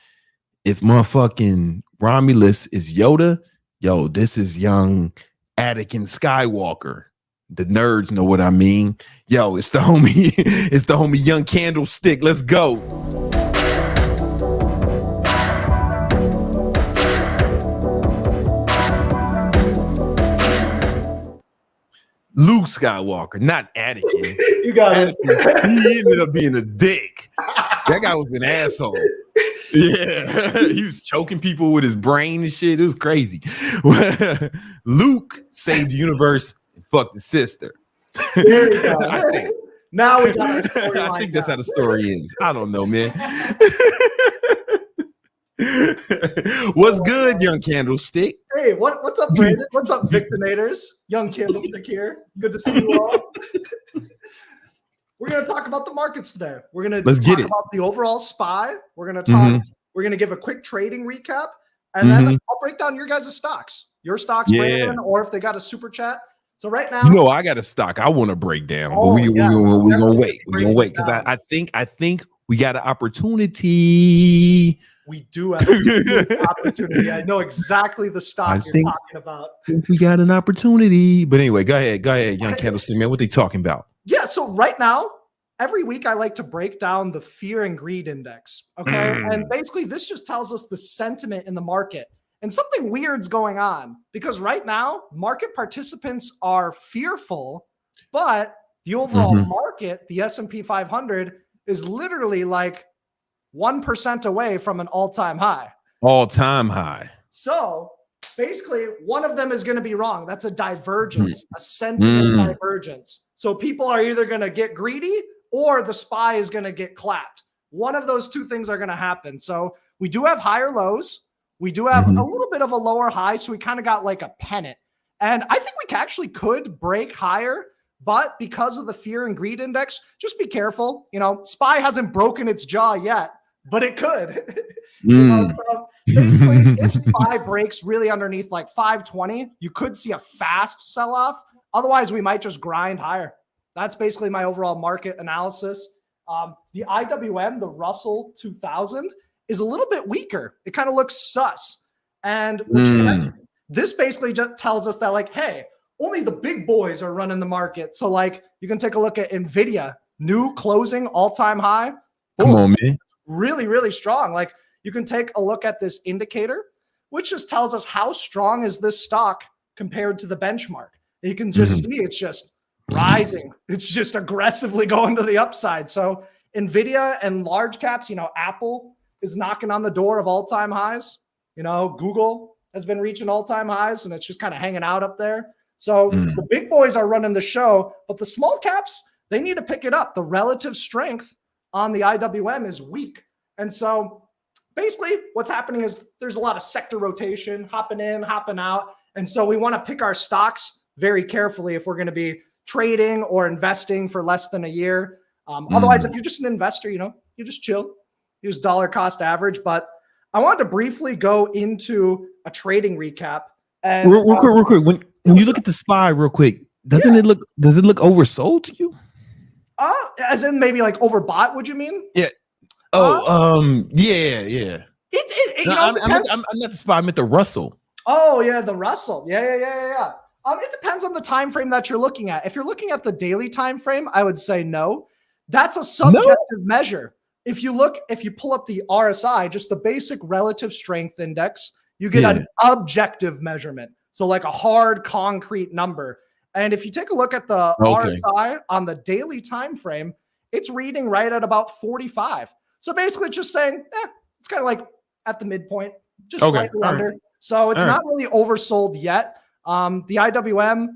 motherfucking Romulus is Yoda, yo, this is young Anakin Skywalker. The nerds know what I mean. Yo, it's the homie Young Candlestick. Let's go. Luke Skywalker, not Anakin. You got it. He ended up being a dick. That guy was an asshole. Yeah, he was choking people with his brain and shit. It was crazy. Luke saved the universe and fucked his sister. There you go. Now we got our story. I think that's how the story ends. I don't know, man. What's good, Young Candlestick? Hey, what's up, Brandon? What's up, Victinators? Young Candlestick here. Good to see you all. We're going to talk about the markets today. We're going to talk about the overall SPY. We're going to talk. We're going to give a quick trading recap, and then I'll break down your guys' stocks. Your stocks, Brandon, or if they got a super chat. So right now, you know, I got a stock I want to break down, but we're gonna wait. We're gonna wait because I think we got an opportunity. We do have an opportunity. I know exactly the stock you're talking about. I think we got an opportunity. But anyway, go ahead, Young Candlestick, man. What they talking about? Yeah, so right now, every week I like to break down the fear and greed index. Okay. And basically, this just tells us the sentiment in the market. And something weird's going on because right now, market participants are fearful, but the overall market, the S&P 500, is literally like 1% away from an all-time high. All-time high. So basically, one of them is going to be wrong. That's a divergence, a sentiment divergence. So people are either going to get greedy or the SPY is going to get clapped. One of those two things are going to happen. So we do have higher lows. We do have a little bit of a lower high, so we kind of got like a pennant. And I think we actually could break higher, but because of the fear and greed index, just be careful. You know, SPY hasn't broken its jaw yet, but it could. You know, so basically, if SPY breaks really underneath like 520, you could see a fast sell-off. Otherwise, we might just grind higher. That's basically my overall market analysis. The IWM, the Russell 2000, is a little bit weaker. It kind of looks sus. And this basically just tells us that, like, hey, only the big boys are running the market. So, like, you can take a look at NVIDIA, new closing all-time high. Come on, man. Really, really strong. Like, you can take a look at this indicator, which just tells us how strong is this stock compared to the benchmark. You can just see it's just rising. It's just aggressively going to the upside. So NVIDIA and large caps, you know, Apple is knocking on the door of all-time highs. You know, Google has been reaching all-time highs, and it's just kind of hanging out up there. So the big boys are running the show, but the small caps, they need to pick it up. The relative strength on the IWM is weak. And so basically what's happening is there's a lot of sector rotation, hopping in, hopping out. And so we want to pick our stocks very carefully if we're going to be trading or investing for less than a year. Otherwise, if you're just an investor, you know, you just chill, use dollar cost average. But I wanted to briefly go into a trading recap. And real quick. When you look at the SPY real quick, does it look oversold to you? As in maybe like overbought, would you mean? Yeah. Yeah. I'm not the SPY, I meant the Russell. Oh, yeah, the Russell. Yeah. It depends on the time frame that you're looking at. If you're looking at the daily time frame, I would say no. That's a subjective measure. If you pull up the RSI, just the basic relative strength index, you get an objective measurement. So like a hard concrete number. And if you take a look at the RSI on the daily time frame, it's reading right at about 45. So basically it's just saying, it's kind of like at the midpoint, just slightly under. So it's not really oversold yet. The IWM,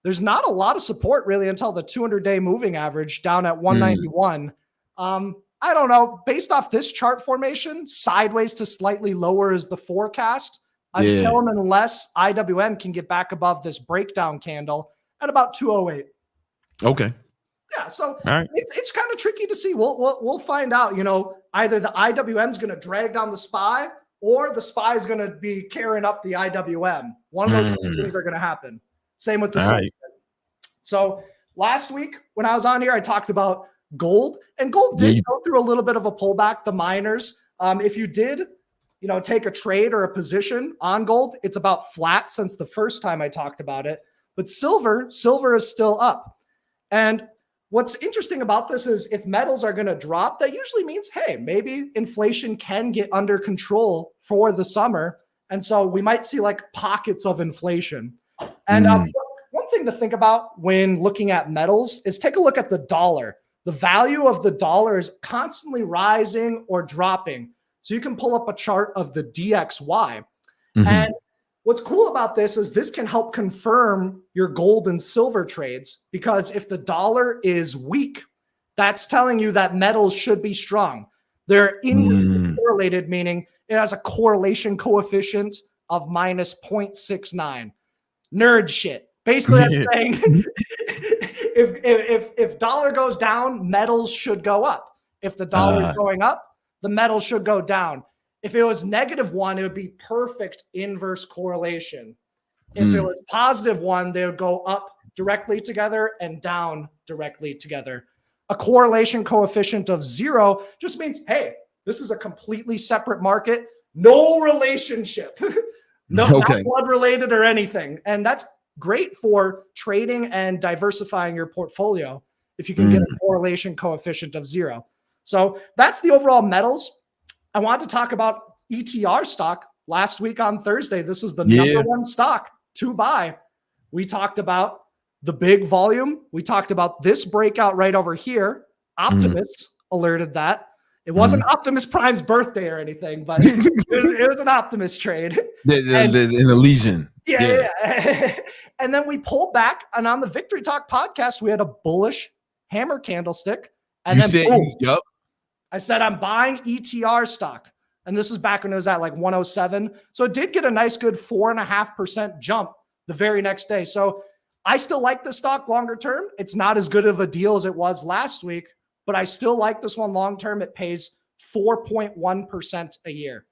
there's not a lot of support really until the 200-day moving average down at 191. I don't know. Based off this chart formation, sideways to slightly lower is the forecast until and unless IWM can get back above this breakdown candle at about 208. Okay. Yeah, so it's kind of tricky to see. We'll find out. You know, either the IWM is going to drag down the SPY, or the SPY is going to be carrying up the IWM. One of those things are going to happen. Same with the So last week when I was on here, I talked about gold, and gold did go through a little bit of a pullback. The miners, if you did, you know, take a trade or a position on gold, it's about flat since the first time I talked about it. But silver is still up. And what's interesting about this is if metals are going to drop, that usually means, hey, maybe inflation can get under control for the summer. And so we might see like pockets of inflation. And one thing to think about when looking at metals is take a look at the dollar. The value of the dollar is constantly rising or dropping. So you can pull up a chart of the DXY. And what's cool about this is this can help confirm your gold and silver trades, because if the dollar is weak, that's telling you that metals should be strong. They're inversely correlated, meaning it has a correlation coefficient of minus 0.69. Nerd shit. Basically, that's saying if dollar goes down, metals should go up. If the dollar is going up, the metals should go down. If it was -1, it would be perfect inverse correlation. If it was +1, they would go up directly together and down directly together. A correlation coefficient of 0 just means, hey, this is a completely separate market, no relationship, not blood related or anything. And that's great for trading and diversifying your portfolio if you can get a correlation coefficient of 0. So that's the overall metals. I wanted to talk about ETR stock last week on Thursday. This was the number one stock to buy. We talked about the big volume. We talked about this breakout right over here. Optimus alerted that. It wasn't Optimus Prime's birthday or anything, but it was an Optimus trade. An Elysian. Yeah. And then we pulled back, and on the Victory Talk podcast, we had a bullish hammer candlestick. And I said, I'm buying ETR stock. And this is back when it was at like 107. So it did get a nice good 4.5% jump the very next day. So I still like the stock longer term. It's not as good of a deal as it was last week, but I still like this one long term. It pays 4.1% a year.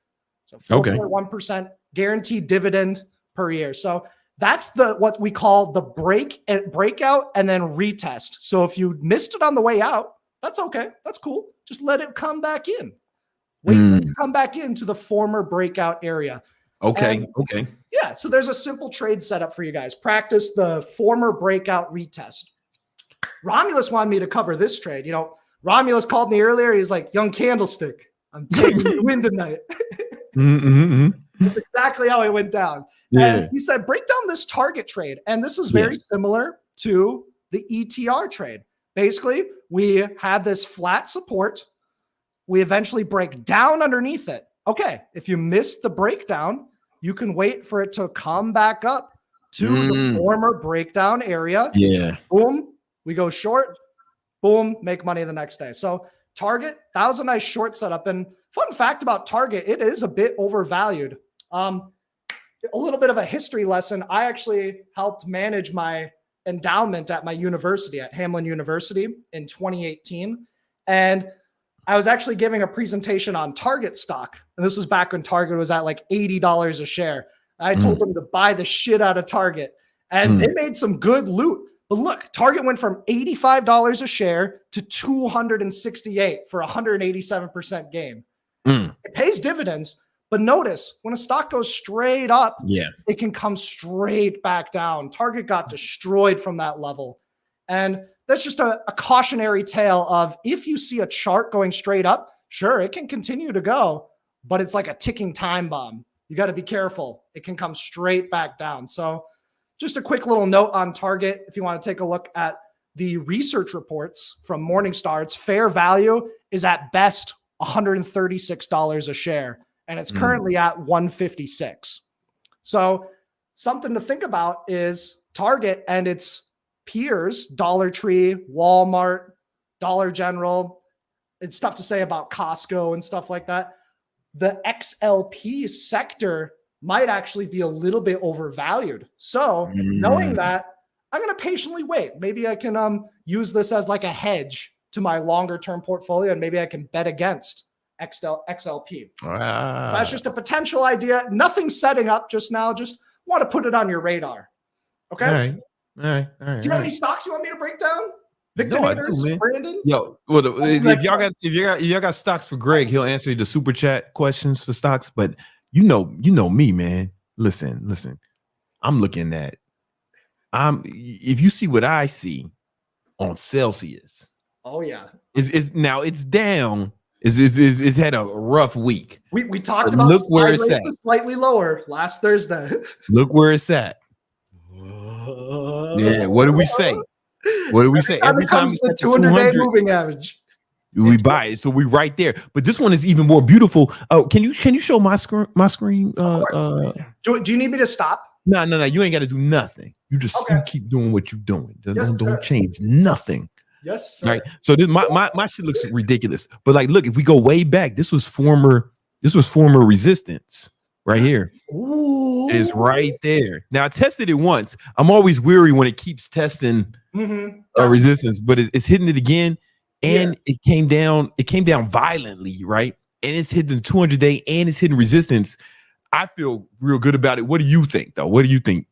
So 4.1% guaranteed dividend per year. So that's what we call the breakout and then retest. So if you missed it on the way out, that's okay. That's cool. Just let it come back in. Wait for it to come back into the former breakout area. Okay. Yeah. So there's a simple trade setup for you guys. Practice the former breakout retest. Romulus wanted me to cover this trade. Romulus called me earlier. He's like, young candlestick, I'm taking you in tonight. That's exactly how it went down. Yeah. And he said, break down this target trade. And this is very similar to the ETR trade. Basically, we had this flat support. We eventually break down underneath it. Okay, if you missed the breakdown, you can wait for it to come back up to the former breakdown area. Yeah. Boom, we go short. Boom, make money the next day. So Target, that was a nice short setup. And fun fact about Target, it is a bit overvalued. A little bit of a history lesson. I actually helped manage my endowment at my university, at Hamlin University in 2018. And I was actually giving a presentation on Target stock. And this was back when Target was at like $80 a share. I told them to buy the shit out of Target. And they made some good loot. But look, Target went from $85 a share to $268 for a 187% gain. It pays dividends. But notice, when a stock goes straight up, it can come straight back down. Target got destroyed from that level. And that's just a cautionary tale of if you see a chart going straight up, sure, it can continue to go, but it's like a ticking time bomb. You got to be careful. It can come straight back down. So just a quick little note on Target. If you want to take a look at the research reports from Morningstar, its fair value is at best $136 a share. And it's currently at 156. So something to think about is Target and its peers, Dollar Tree, Walmart, Dollar General. It's tough to say about Costco and stuff like that. The XLP sector might actually be a little bit overvalued. So knowing that, I'm going to patiently wait. Maybe I can use this as like a hedge to my longer term portfolio, and maybe I can bet against XLP. So that's just a potential idea. Nothing setting up just now. Just want to put it on your radar. Okay. All right. Do you have any stocks you want me to break down? Victimators, Brandon? Yo, well, if y'all got stocks for Greg, he'll answer the super chat questions for stocks. But you know me, man. Listen. I'm looking at. If you see what I see on Celsius. Oh yeah. It's down. It's had a rough week. We talked about look where it's at. Slightly lower last Thursday. Look where it's at. Yeah, what do we say? Every time it's the 200-day moving average, we buy it. So we right there. But this one is even more beautiful. Oh, can you show my screen? Do you need me to stop? No. You ain't got to do nothing. You just you keep doing what you're doing. Don't change nothing. Yes, sir. Right. So this my shit looks ridiculous. But like, look, if we go way back, this was former resistance right here. Ooh. It is right there. Now I tested it once. I'm always weary when it keeps testing resistance, but it's hitting it again, and it came down. It came down violently, right? And it's hitting the 200-day, and it's hitting resistance. I feel real good about it. What do you think, though? What do you think?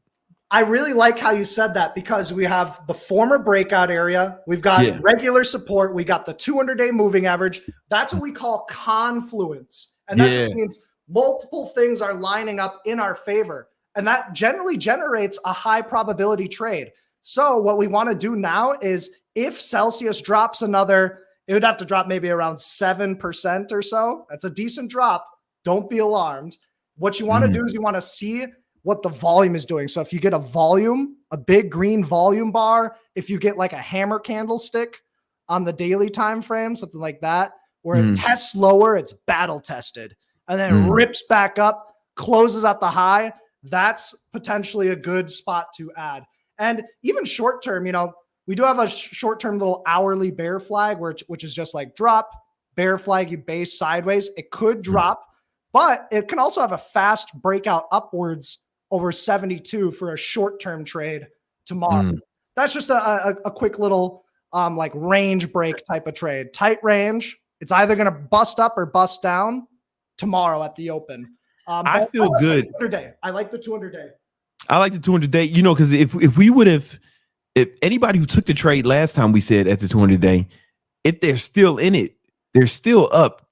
I really like how you said that, because we have the former breakout area. We've got regular support. We got the 200-day moving average. That's what we call confluence. And that just means multiple things are lining up in our favor. And that generally generates a high probability trade. So what we want to do now is, if Celsius drops another, it would have to drop maybe around 7% or so. That's a decent drop. Don't be alarmed. What you want to do is you want to see what the volume is doing. So if you get a big green volume bar, if you get like a hammer candlestick on the daily time frame, something like that, where it tests lower, it's battle tested, and then rips back up, closes at the high, that's potentially a good spot to add. And even short term, we do have a short term little hourly bear flag, which is just like drop, bear flag, you base sideways. It could drop, but it can also have a fast breakout upwards over 72 for a short-term trade tomorrow. That's just a quick little like range break type of trade. Tight range. It's either going to bust up or bust down tomorrow at the open. I feel good. I like the 200 day. I like the 200 day, you know, because if we would have, if anybody who took the trade last time, we said at the 200 day, if they're still in it, they're still up,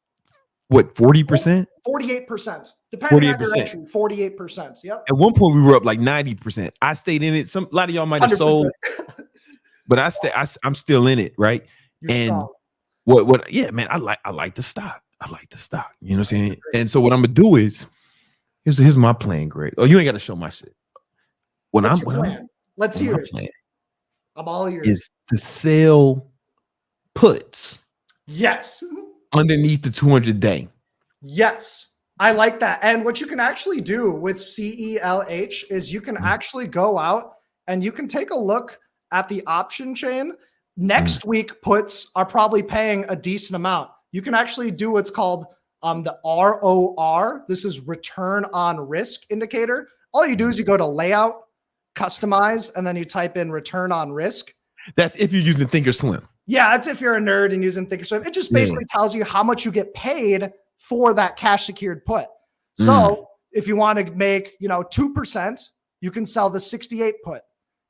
what, 40%? 48%. Depending 48%. on direction, 48%. Yep. At one point, we were up like 90%. I stayed in it. A lot of y'all might have 100%. sold, but I'm still in it, right? You're and strong. what? Yeah, man, I like the stock. I like the stock. You know what I'm saying? And so what I'm gonna do is, here's my plan, Greg. Oh, you ain't got to show my shit. Let's hear it. I'm all ears. Is to sell puts. Yes. Underneath the 200 day. Yes. I like that. And what you can actually do with CELH is you can actually go out and you can take a look at the option chain. Next week, puts are probably paying a decent amount. You can actually do what's called the ROR. This is return on risk indicator. All you do is you go to layout, customize, and then you type in return on risk. That's if you're using Thinkorswim. Yeah, that's if you're a nerd and using Thinkorswim. It just basically tells you how much you get paid for that cash secured put. So if you want to make, 2%, you can sell the 68 put.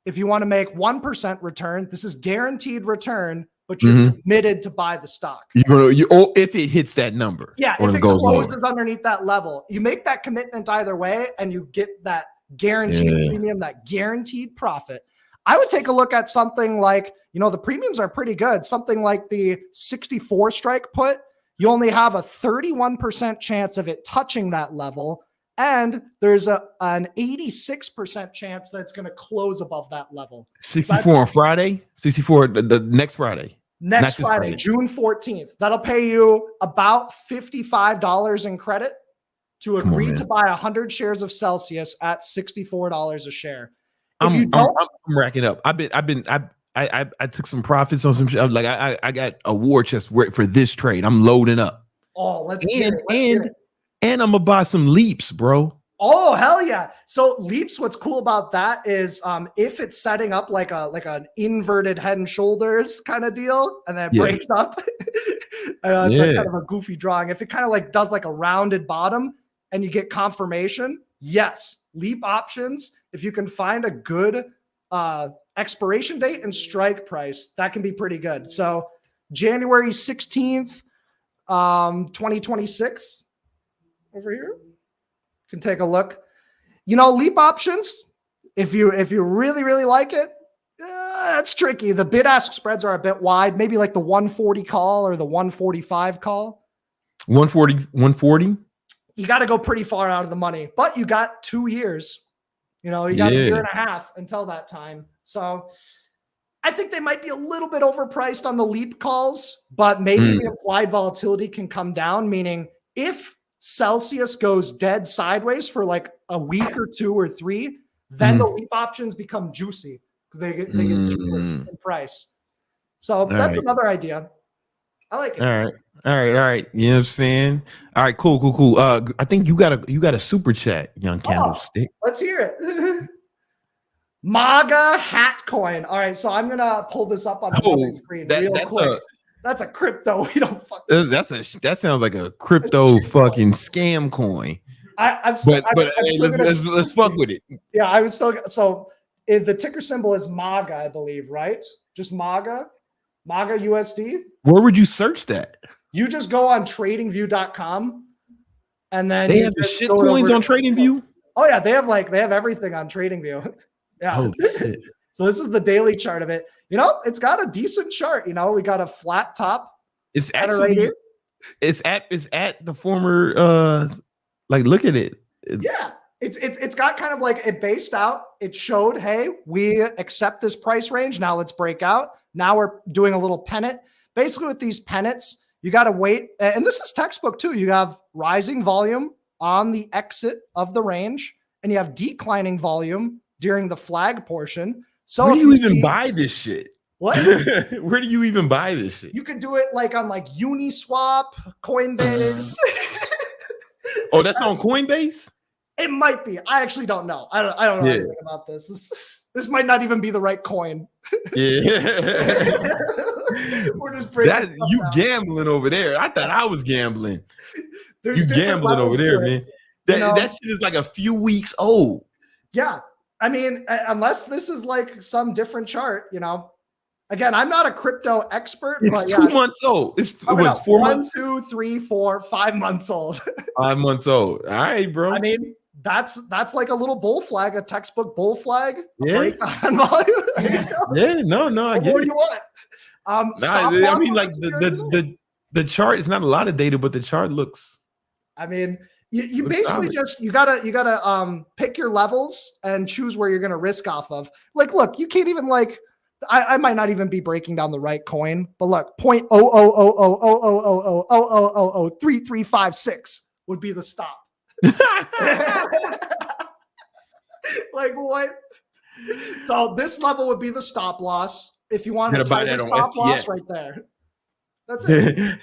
If you want to make 1% return, this is guaranteed return, but you're committed to buy the stock. If it hits that number. Yeah, if it closes underneath that level, you make that commitment either way and you get that guaranteed premium, that guaranteed profit. I would take a look at something like, the premiums are pretty good. Something like the 64 strike put. You only have a 31% chance of it touching that level. And there's an 86% chance that it's going to close above that level. 64 on Friday? 64 the next Friday? Next Friday, June 14th. That'll pay you about $55 in credit to agree to buy 100 shares of Celsius at $64 a share. I'm racking up. I took some profits on some shit. Like I got a war chest for this trade. I'm loading up. Oh, let's hear it. And I'm gonna buy some leaps, bro. Oh, hell yeah. So leaps, what's cool about that is if it's setting up like an inverted head and shoulders kind of deal, and then it breaks up. It's like kind of a goofy drawing. If it kind of like does like a rounded bottom and you get confirmation, yes, leap options. If you can find a good expiration date and strike price, that can be pretty good. So January 16th, 2026 over here. Can take a look. Leap options, if you really, really like it, that's tricky. The bid ask spreads are a bit wide, maybe like the 140 call or the 145 call. 140. You got to go pretty far out of the money, but you got 2 years. You got a year and a half until that time. So I think they might be a little bit overpriced on the leap calls, but maybe the implied volatility can come down, meaning if Celsius goes dead sideways for like a week or 2 or 3, then the leap options become juicy because they get cheaper in price. So that's another idea. I like it. All right. You know what I'm saying? All right, cool. I think you got a super chat, young candlestick. Let's hear it. MAGA hat coin. All right, so I'm gonna pull this up on the screen real quick. That's a crypto. We don't fuck. That sounds like a crypto fucking scam coin. Let's fuck with it. Yeah, I would still. So the ticker symbol is MAGA, I believe, right? Just MAGA USD. Where would you search that? You just go on tradingview.com and then they have the shit coins on TradingView. Oh yeah, they have everything on TradingView. Yeah. Holy shit. So this is the daily chart of it. It's got a decent chart. We got a flat top. It's actually right, it's at the former look at it. Yeah. It's got kind of like it based out. It showed, hey, we accept this price range. Now let's break out. Now we're doing a little pennant. Basically with these pennants, you got to wait. And this is textbook too. You have rising volume on the exit of the range and you have declining volume during the flag portion. So where do you even buy this shit? What? Where do you even buy this shit? You can do it like on like Uniswap, Coinbase. Oh, that's on Coinbase? It might be. I actually don't know. I don't know anything about this. This might not even be the right coin. Yeah. We're just breaking you gambling over there. I thought I was gambling. There's you gambling over there, man. That shit is like a few weeks old. Yeah. I mean, unless this is like some different chart, Again, I'm not a crypto expert. It's 2 months old. It's 4 months? 1, 2, 3, 4, 5 months old. 5 months old. All right, bro. I mean, that's like a little bull flag, a textbook bull flag. Yeah. Yeah, no, I get it. What do you want? I mean, like the chart is not a lot of data, but the chart looks. I mean, you basically solid. you gotta pick your levels and choose where you're gonna risk off of. Like, look, you can't even like. I might not even be breaking down the right coin, but look, 0.0000000003356 would be the stop. Like what? So this level would be the stop loss. If you want to buy that stop loss right there. That's it.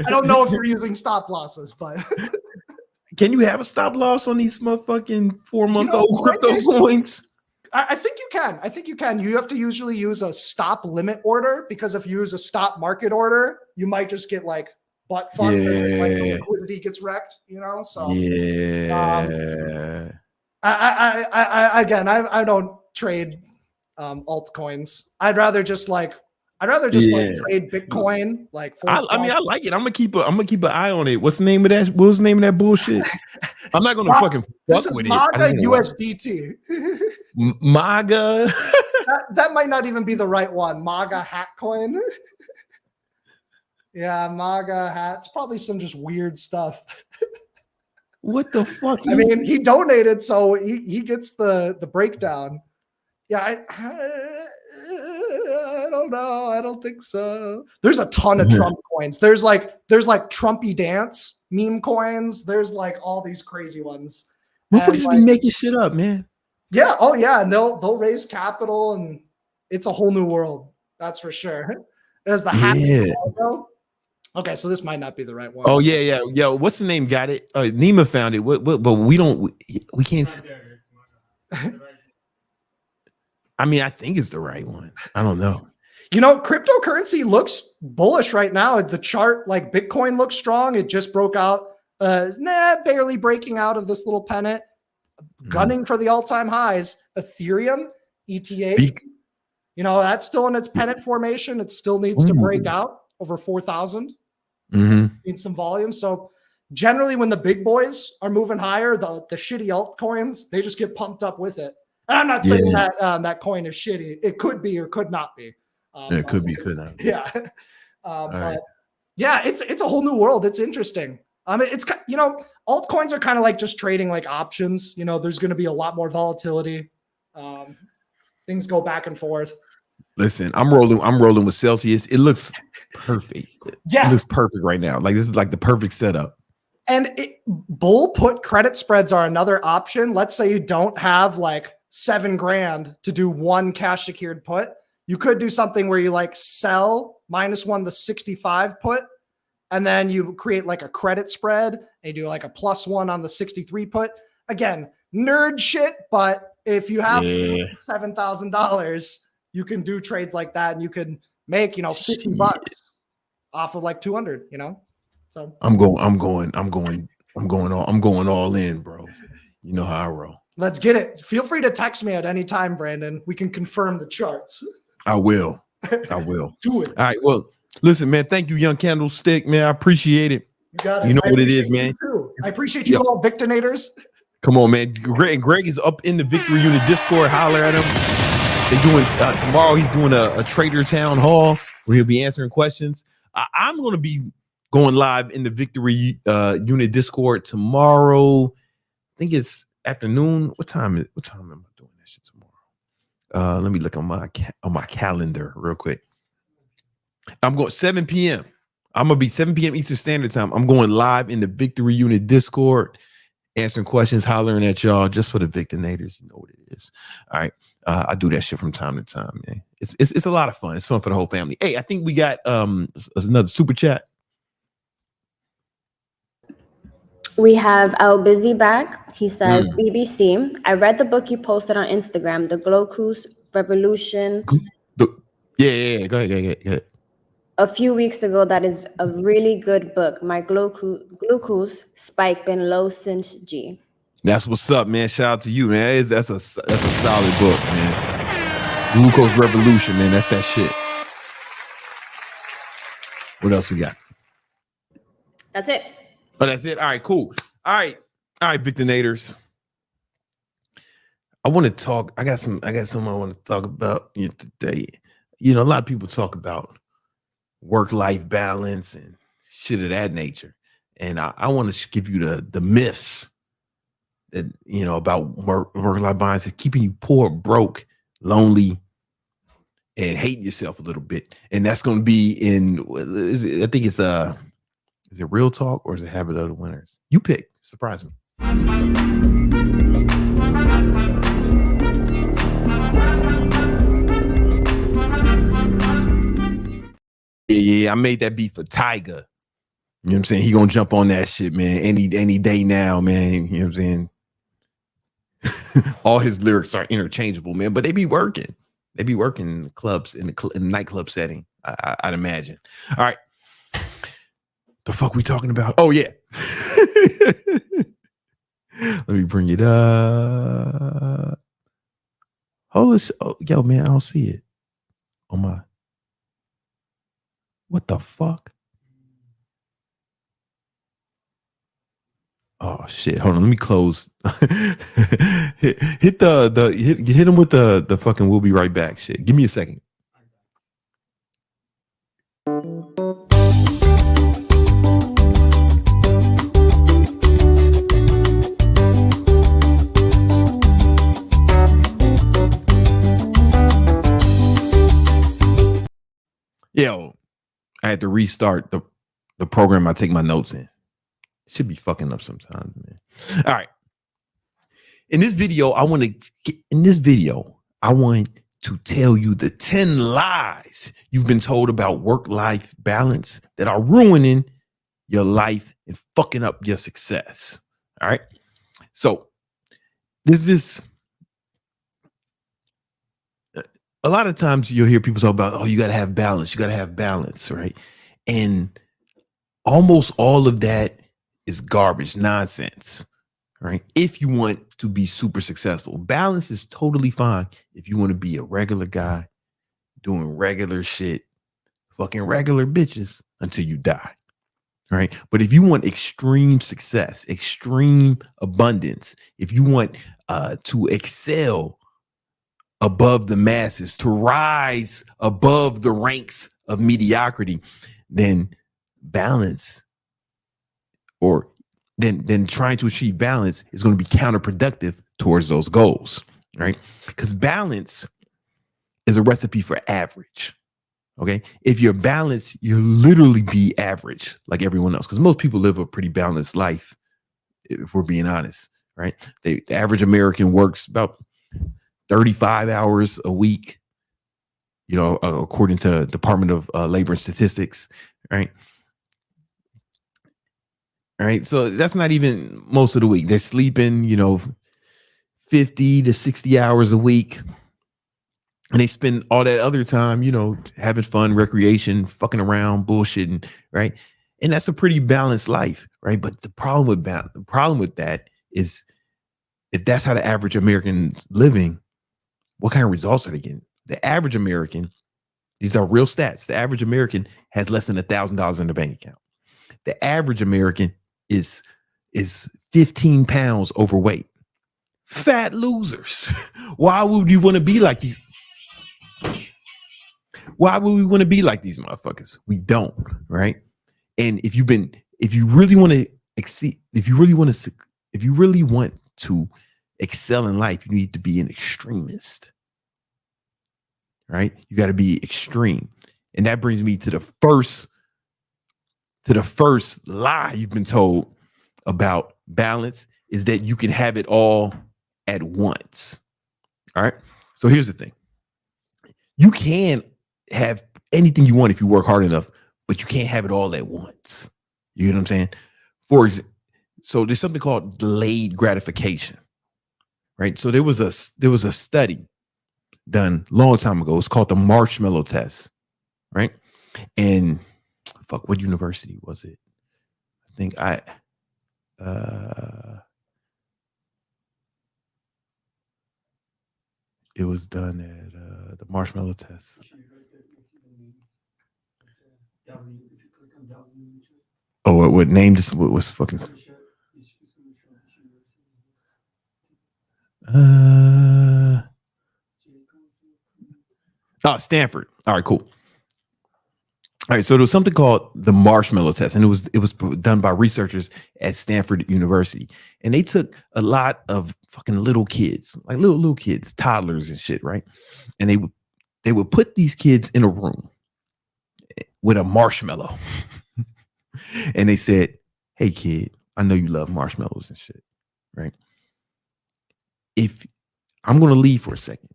I don't know if you're using stop losses, but can you have a stop loss on these motherfucking 4-month-old crypto coins? I think you can. You have to usually use a stop limit order because if you use a stop market order, you might just get like butt fucked and like the liquidity gets wrecked, So I don't trade altcoins. I'd rather just like trade Bitcoin. Like I like it. I'm gonna keep an eye on it. What's the name of that? What was the name of that bullshit? I'm not gonna fucking fuck with MAGA it. USDT. MAGA. that might not even be the right one. MAGA hat coin. Yeah, MAGA hat. It's probably some just weird stuff. What the fuck? I mean, he donated, so he gets the breakdown. Yeah, I don't know. I don't think so. There's a ton of Trump coins. There's like Trumpy dance meme coins. There's like all these crazy ones. Motherfuckers just be making shit up, man. Yeah. Oh yeah. And they'll raise capital, and it's a whole new world. That's for sure. There's the hat. Okay, so this might not be the right one. Oh yeah. What's the name? Got it. Nima found it. What? But we can't. I mean, I think it's the right one. I don't know. Cryptocurrency looks bullish right now. The chart, like Bitcoin, looks strong. It just broke out, barely breaking out of this little pennant, gunning for the all-time highs. Ethereum, ETH, that's still in its pennant formation. It still needs to break out over 4,000. Need some volume. So generally, when the big boys are moving higher, the shitty altcoins, they just get pumped up with it. And I'm not saying that that coin is shitty. It could be or could not be. It could be, could not. Yeah. But yeah, it's a whole new world. It's interesting. It's altcoins are kind of like just trading like options. There's going to be a lot more volatility. Things go back and forth. Listen, I'm rolling with Celsius. It looks perfect. Yeah, it looks perfect right now. Like this is like the perfect setup. And bull put credit spreads are another option. Let's say you don't have like $7,000 to do one cash secured put. You could do something where you like sell -1 the 65 put, and then you create like a credit spread and you do like a +1 on the 63 put. Again, nerd shit, but if you have $7,000, you can do trades like that and you can make, $50 off of like 200, So I'm going all in, bro. You know how I roll. Let's get it. Feel free to text me at any time, Brandon. We can confirm the charts. I will. Do it. All right. Well, listen, man. Thank you, Young Candlestick, man. I appreciate it. You got it. You know what it is, man. I appreciate you all, Victonators. Come on, man. Greg is up in the Victory Unit Discord. Holler at him. They're doing tomorrow. He's doing a trader town hall where he'll be answering questions. I'm going to be going live in the Victory Unit Discord tomorrow. I think it's afternoon. What time am I doing that shit tomorrow? Let me look on my calendar real quick. I'm going 7 p.m. I'm gonna be 7 p.m. Eastern Standard Time. I'm going live in the Victory Unit Discord, answering questions, hollering at y'all just for the Victonators. You know what it is. All right. I do that shit from time to time, man. It's a lot of fun. It's fun for the whole family. Hey, I think we got another super chat. We have Al Busy back. He says, BBC, I read the book you posted on Instagram, The Glucose Revolution, Yeah. Go ahead. a few weeks ago. That is a really good book. My glucose spike been low since G. That's what's up, man. Shout out to you, man. That's a solid book, man. Glucose Revolution, man. That's that shit. What else we got? That's it. Oh, that's it. All right, cool. All right, Victinators. I want to talk. I got something I want to talk about today. A lot of people talk about work-life balance and shit of that nature, and I want to give you the myths that about work-life balance is keeping you poor, broke, lonely, and hating yourself a little bit. And that's going to be in. I think it's Is it Real Talk or is it Habit of the Winners? You pick. Surprise me. Yeah. I made that beat for Tyga. You know what I'm saying? He gonna jump on that shit, man. Any day now, man. You know what I'm saying? All his lyrics are interchangeable, man. But they be working. They be working in the clubs, in the nightclub setting. I'd imagine. All right. The fuck we talking about? Oh yeah. Let me bring it up. Holy shit. Oh, yo, man, I don't see it. Oh my. What the fuck? Oh shit. Hold on. Let me close. hit him with the fucking we'll be right back shit. Give me a second. Yo, I had to restart the program I take my notes in. Should be fucking up sometimes, man. All right. In this video, I want to tell you the 10 lies you've been told about work-life balance that are ruining your life and fucking up your success. All right. So there's this. A lot of times you'll hear people talk about, oh, you got to have balance. You got to have balance, right? And almost all of that is garbage, nonsense, right? If you want to be super successful, balance is totally fine. If you want to be a regular guy doing regular shit, fucking regular bitches until you die, right? But if you want extreme success, extreme abundance, if you want to excel above the masses, to rise above the ranks of mediocrity, then balance, or then trying to achieve balance is going to be counterproductive towards those goals, right? Because balance is a recipe for average. Okay. If you're balanced, you'll literally be average like everyone else. Because most people live a pretty balanced life, if we're being honest, right? The average American works about 35 hours a week, according to Department of Labor and Statistics, right? All right. So that's not even most of the week. They're sleeping, 50 to 60 hours a week. And they spend all that other time, having fun, recreation, fucking around, bullshitting, right? And that's a pretty balanced life, right? But the problem with that is, if that's how the average American's living, what kind of results are they getting? The average American, these are real stats. The average American has less than $1,000 in the bank account. The average American is 15 pounds overweight. Fat losers. Why would you want to be like these? Why would we want to be like these motherfuckers? We don't, right? And if you really want to excel in life, you need to be an extremist, right? You got to be extreme. And that brings me to the first lie you've been told about balance, is that you can have it all at once. All right. So here's the thing. You can have anything you want if you work hard enough, but you can't have it all at once. You know what I'm saying? So there's something called delayed gratification, right? So there was a study done a long time ago. It's called the Marshmallow test, right? And fuck, what university was it? I think it was done at the Marshmallow test. Oh, what name this? What was fucking? Oh, Stanford. All right, cool. All right, so there was something called the Marshmallow test, and it was done by researchers at Stanford University, and they took a lot of fucking little kids, like little kids, toddlers and shit, right? And they would put these kids in a room with a marshmallow, and they said, "Hey, kid, I know you love marshmallows and shit, right? If I'm going to leave for a second,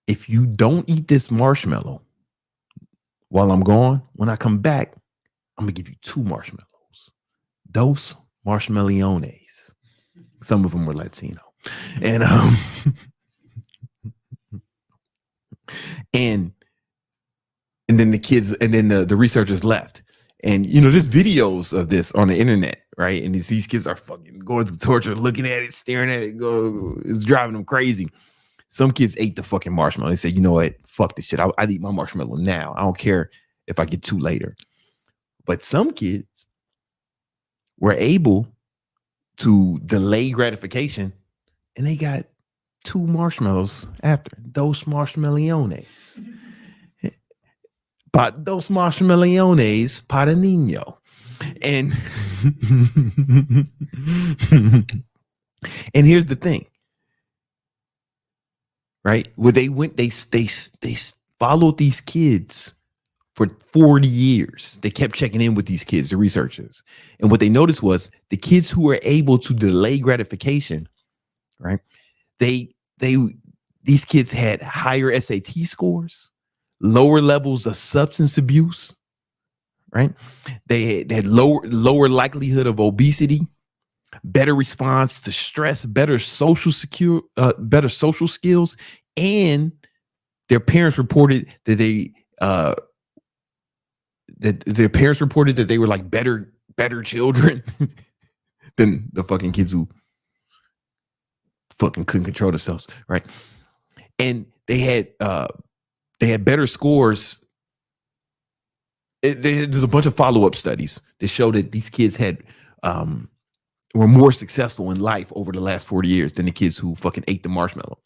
if you don't eat this marshmallow while I'm gone, when I come back, I'm gonna give you 2 marshmallows. Dos marshmallones. Some of them were Latino. And and then the kids, and then the researchers left. And there's videos of this on the internet, right? And these kids are fucking going to torture, looking at it, staring at it, it's driving them crazy. Some kids ate the fucking marshmallow. They said, you know what? Fuck this shit. I'd eat my marshmallow now. I don't care if I get 2 later. But some kids were able to delay gratification, and they got 2 marshmallows after. Dos marshmallones. But dos marshmallones para niño. And and here's the thing. Right? Where they followed these kids for 40 years. They kept checking in with these kids, the researchers. And what they noticed was the kids who were able to delay gratification, right? These kids had higher SAT scores, lower levels of substance abuse, right? They had lower likelihood of obesity, better response to stress, better social skills, and their parents reported that they were like better better children than the fucking kids who fucking couldn't control themselves, right? And they had better scores. There's a bunch of follow-up studies that show that these kids were more successful in life over the last 40 years than the kids who fucking ate the marshmallow.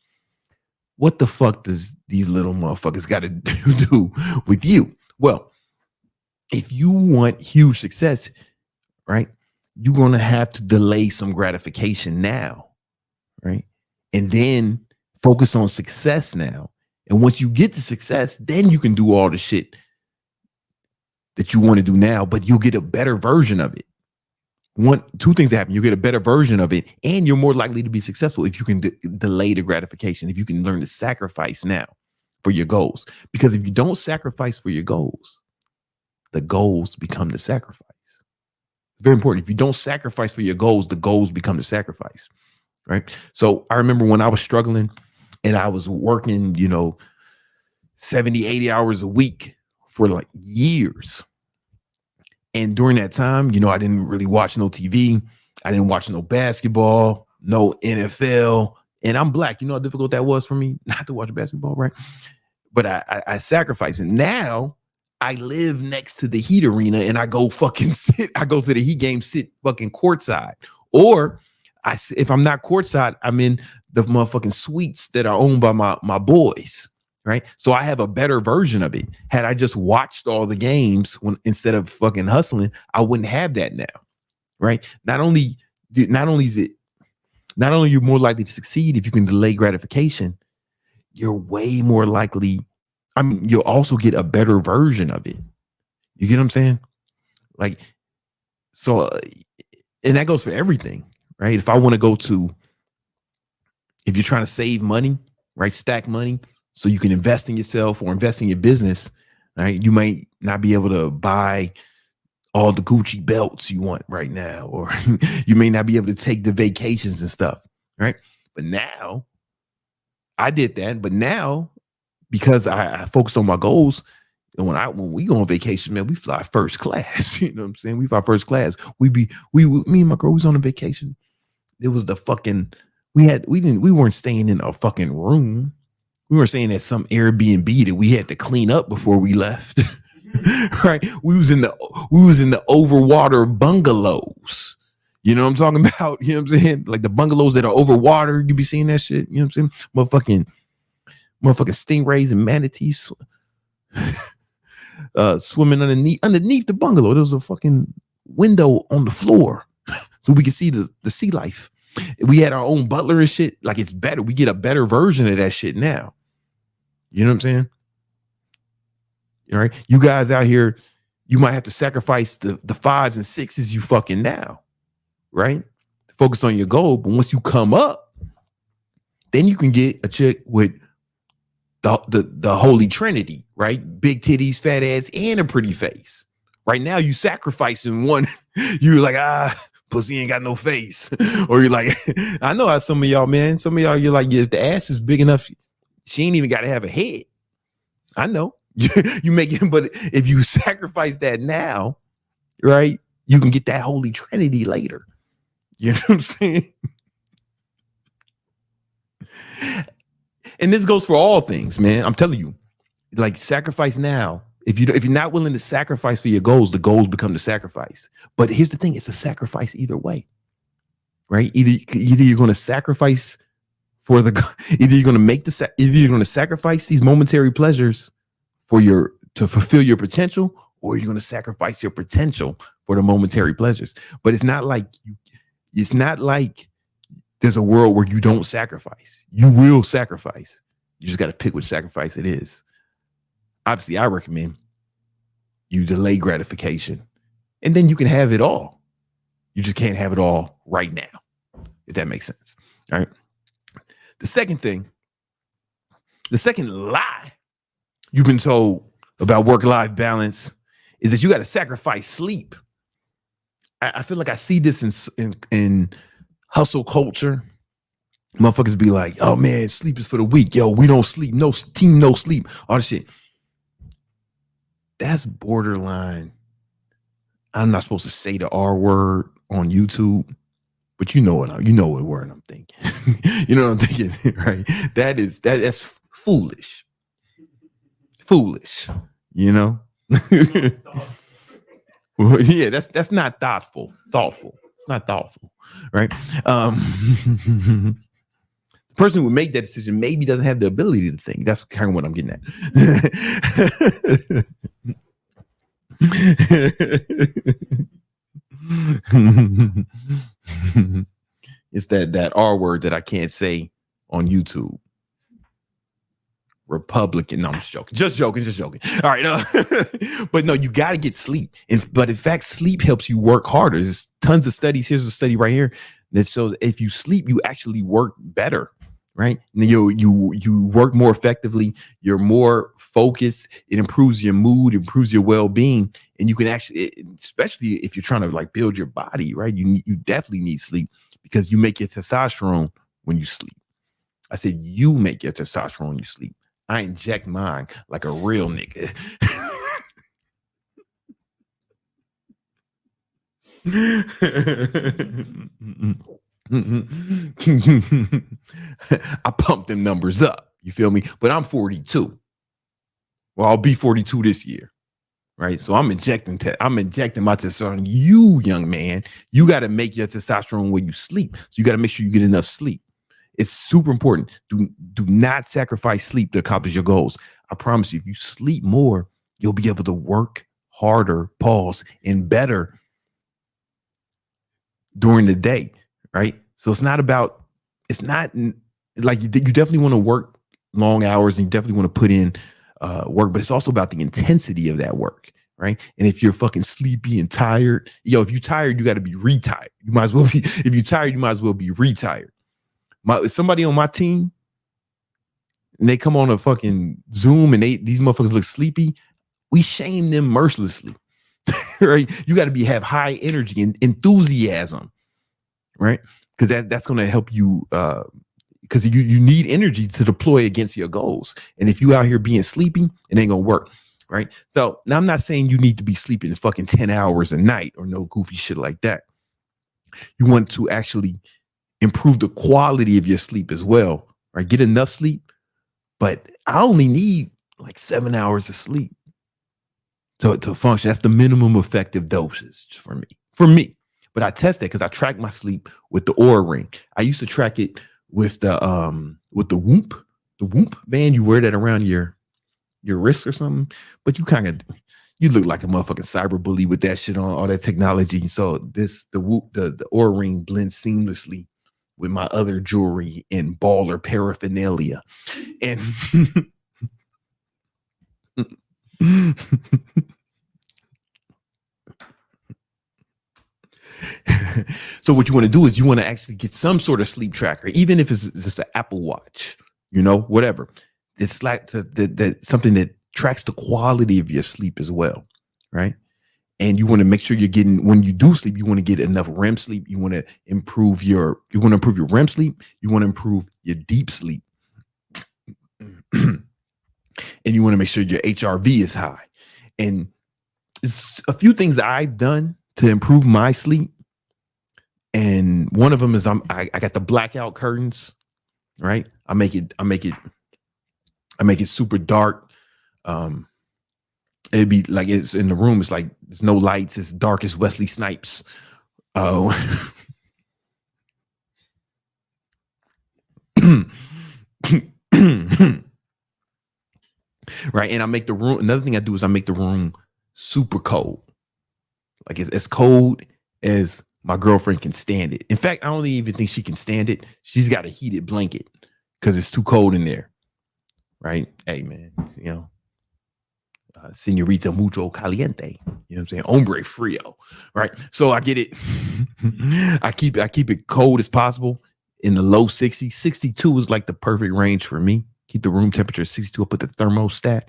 What the fuck does these little motherfuckers got to do with you? Well, if you want huge success, right, you're going to have to delay some gratification now, right? And then focus on success now. And once you get to success, then you can do all the shit that you want to do now, but you'll get a better version of it. Two things happen. You get a better version of it, and you're more likely to be successful if you can delay the gratification, if you can learn to sacrifice now for your goals. Because if you don't sacrifice for your goals, the goals become the sacrifice. It's very important. If you don't sacrifice for your goals, the goals become the sacrifice, right? So I remember when I was struggling and I was working, 70, 80 hours a week for like years. And during that time, I didn't really watch no TV. I didn't watch no basketball, no NFL. And I'm black. You know how difficult that was for me not to watch basketball, right? But I sacrificed. And now I live next to the Heat arena and I go fucking sit. I go to the Heat game, sit fucking courtside. Or if I'm not courtside, I'm in the motherfucking suites that are owned by my boys. Right. So I have a better version of it. Had I just watched all the games instead of fucking hustling, I wouldn't have that now. Right. Not only are you more likely to succeed if you can delay gratification, you're way more likely. I mean, you'll also get a better version of it. You get what I'm saying? Like, so, and that goes for everything. Right. If you're trying to save money, right, stack money, so you can invest in yourself or invest in your business, right? You might not be able to buy all the Gucci belts you want right now, or you may not be able to take the vacations and stuff, right? But now I did that, but now because I focused on my goals, and when we go on vacation, man, we fly first class. You know what I'm saying? We fly first class. Me and my girl was on a vacation. It was the fucking we weren't staying in a fucking room. We were staying at some Airbnb that we had to clean up before we left. Right? We was in the overwater bungalows. You know what I'm talking about? You know what I'm saying? Like the bungalows that are over water. You be seeing that shit. You know what I'm saying? Motherfucking stingrays and manatees swimming underneath the bungalow. There was a fucking window on the floor so we could see the sea life. We had our own butler and shit. Like, it's better. We get a better version of that shit now. You know what I'm saying? All right. You guys out here, you might have to sacrifice the 5s and 6s you fucking now. Right? Focus on your goal. But once you come up, then you can get a chick with the holy trinity, right? Big titties, fat ass, and a pretty face. Right now, you sacrificing one. You're like, pussy ain't got no face. Or you're like, I know how some of y'all, man. Some of y'all, you're like, if the ass is big enough, she ain't even got to have a head. I know. You make it, but if you sacrifice that now, right, you can get that holy trinity later. You know what I'm saying? And this goes for all things, man. I'm telling you, like, sacrifice now. If you're not willing to sacrifice for your goals, the goals become the sacrifice. But here's the thing: it's a sacrifice either way, right? Either you're going to sacrifice for either you're going to sacrifice these momentary pleasures to fulfill your potential, or you're going to sacrifice your potential for the momentary pleasures. But it's not like there's a world where you don't sacrifice. You will sacrifice. You just got to pick which sacrifice it is. Obviously, I recommend you delay gratification, and then you can have it all. You just can't have it all right now, if that makes sense. All right. The second lie you've been told about work-life balance is that you got to sacrifice sleep. I feel like I see this in hustle culture. Motherfuckers be like, oh man, sleep is for the weak. Yo, we don't sleep. No team, no sleep. All this shit. That's borderline. I'm not supposed to say the R word on YouTube, but you know what word I'm thinking. You know what I'm thinking, right? That's foolish. Foolish, you know? Well, yeah, that's not thoughtful. It's not thoughtful, right? The person who would make that decision maybe doesn't have the ability to think. That's kind of what I'm getting at. It's that R word that I can't say on YouTube. Republican. No, I'm just joking. All right. But no, you got to get sleep. But in fact, sleep helps you work harder. There's tons of studies. Here's a study right here that shows if you sleep, you actually work better, right? And you work more effectively. You're more focused. It improves your mood, improves your well-being. And you can actually, especially if you're trying to like build your body, right? You definitely need sleep because you make your testosterone when you sleep. I said you make your testosterone when you sleep. I inject mine like a real nigga. I pump them numbers up. You feel me? But I'm 42. Well, I'll be 42 this year. Right. So I'm injecting my testosterone. You, young man, you got to make your testosterone when you sleep. So you got to make sure you get enough sleep. It's super important. Do not sacrifice sleep to accomplish your goals. I promise you, if you sleep more, you'll be able to work harder, and better during the day, right? So it's not like you definitely want to work long hours and you definitely want to put in work, but it's also about the intensity of that work, right? And if you're fucking sleepy and tired, if you're tired, you got to be retired. You might as well be, if you're tired, you might as well be retired. Somebody on my team, and they come on a fucking Zoom and these motherfuckers look sleepy, we shame them mercilessly. right? You got to have high energy and enthusiasm, right? Because that's going to help you. Because you need energy to deploy against your goals. And if you out here being sleepy, it ain't gonna work, right? So now I'm not saying you need to be sleeping fucking 10 hours a night or no goofy shit like that. You want to actually improve the quality of your sleep as well, right? Get enough sleep, but I only need like 7 hours of sleep to function. That's the minimum effective dosage for me. But I test that because I track my sleep with the Oura Ring. I used to track it with the Whoop band. You wear that around your wrist or something, but you look like a motherfucking cyber bully with that shit on, all that technology. So the Oura Ring blends seamlessly with my other jewelry and baller paraphernalia. And so what you want to do is you want to actually get some sort of sleep tracker, even if it's just an Apple Watch, whatever. It's like that something that tracks the quality of your sleep as well, right? And you want to make sure you're getting, when you do sleep, you want to get enough REM sleep. You want to improve your REM sleep. You want to improve your deep sleep. And you want to make sure your HRV is high. And it's a few things that I've done to improve my sleep. And one of them is I got the blackout curtains, right? I make it super dark. It'd be like, it's in the room, it's like there's no lights, it's dark as Wesley Snipes. Right. And I make the room, another thing I do is I make the room super cold. Like it's as cold as my girlfriend can stand it. In fact, I don't even think she can stand it. She's got a heated blanket because it's too cold in there. Right? Hey, man, senorita mucho caliente. You know what I'm saying? Hombre frio. Right? So I get it. I keep it cold as possible in the low 60s. 62 is like the perfect range for me. Keep the room temperature at 62. I put the thermostat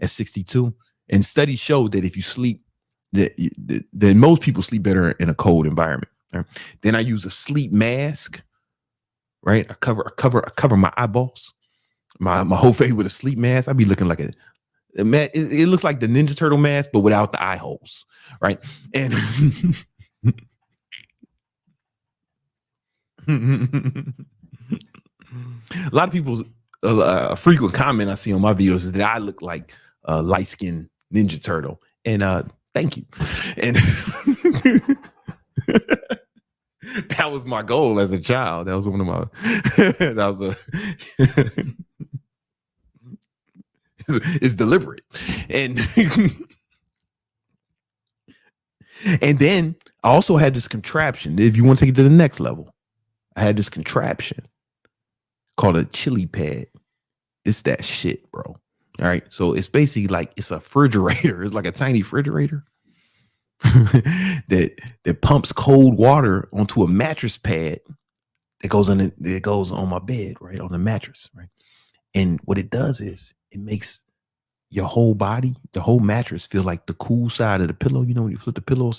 at 62. And studies show that if you sleep, that most people sleep better in a cold environment. Right? Then I use a sleep mask. Right? I cover my eyeballs, my whole face with a sleep mask. I'd be looking like it looks like the Ninja Turtle mask, but without the eye holes. Right? And a lot of people's a frequent comment I see on my videos is that I look like a light-skinned Ninja Turtle. And thank you. And that was my goal as a child. That was one of my it's deliberate. And and then I also had this contraption. If you want to take it to the next level, I had this contraption called a chili pad. It's that shit, bro. All right. So it's basically like it's a refrigerator. It's like a tiny refrigerator that pumps cold water onto a mattress pad that goes on my bed, right? On the mattress, right? And what it does is it makes your whole body, the whole mattress, feel like the cool side of the pillow. You know, when you flip the pillow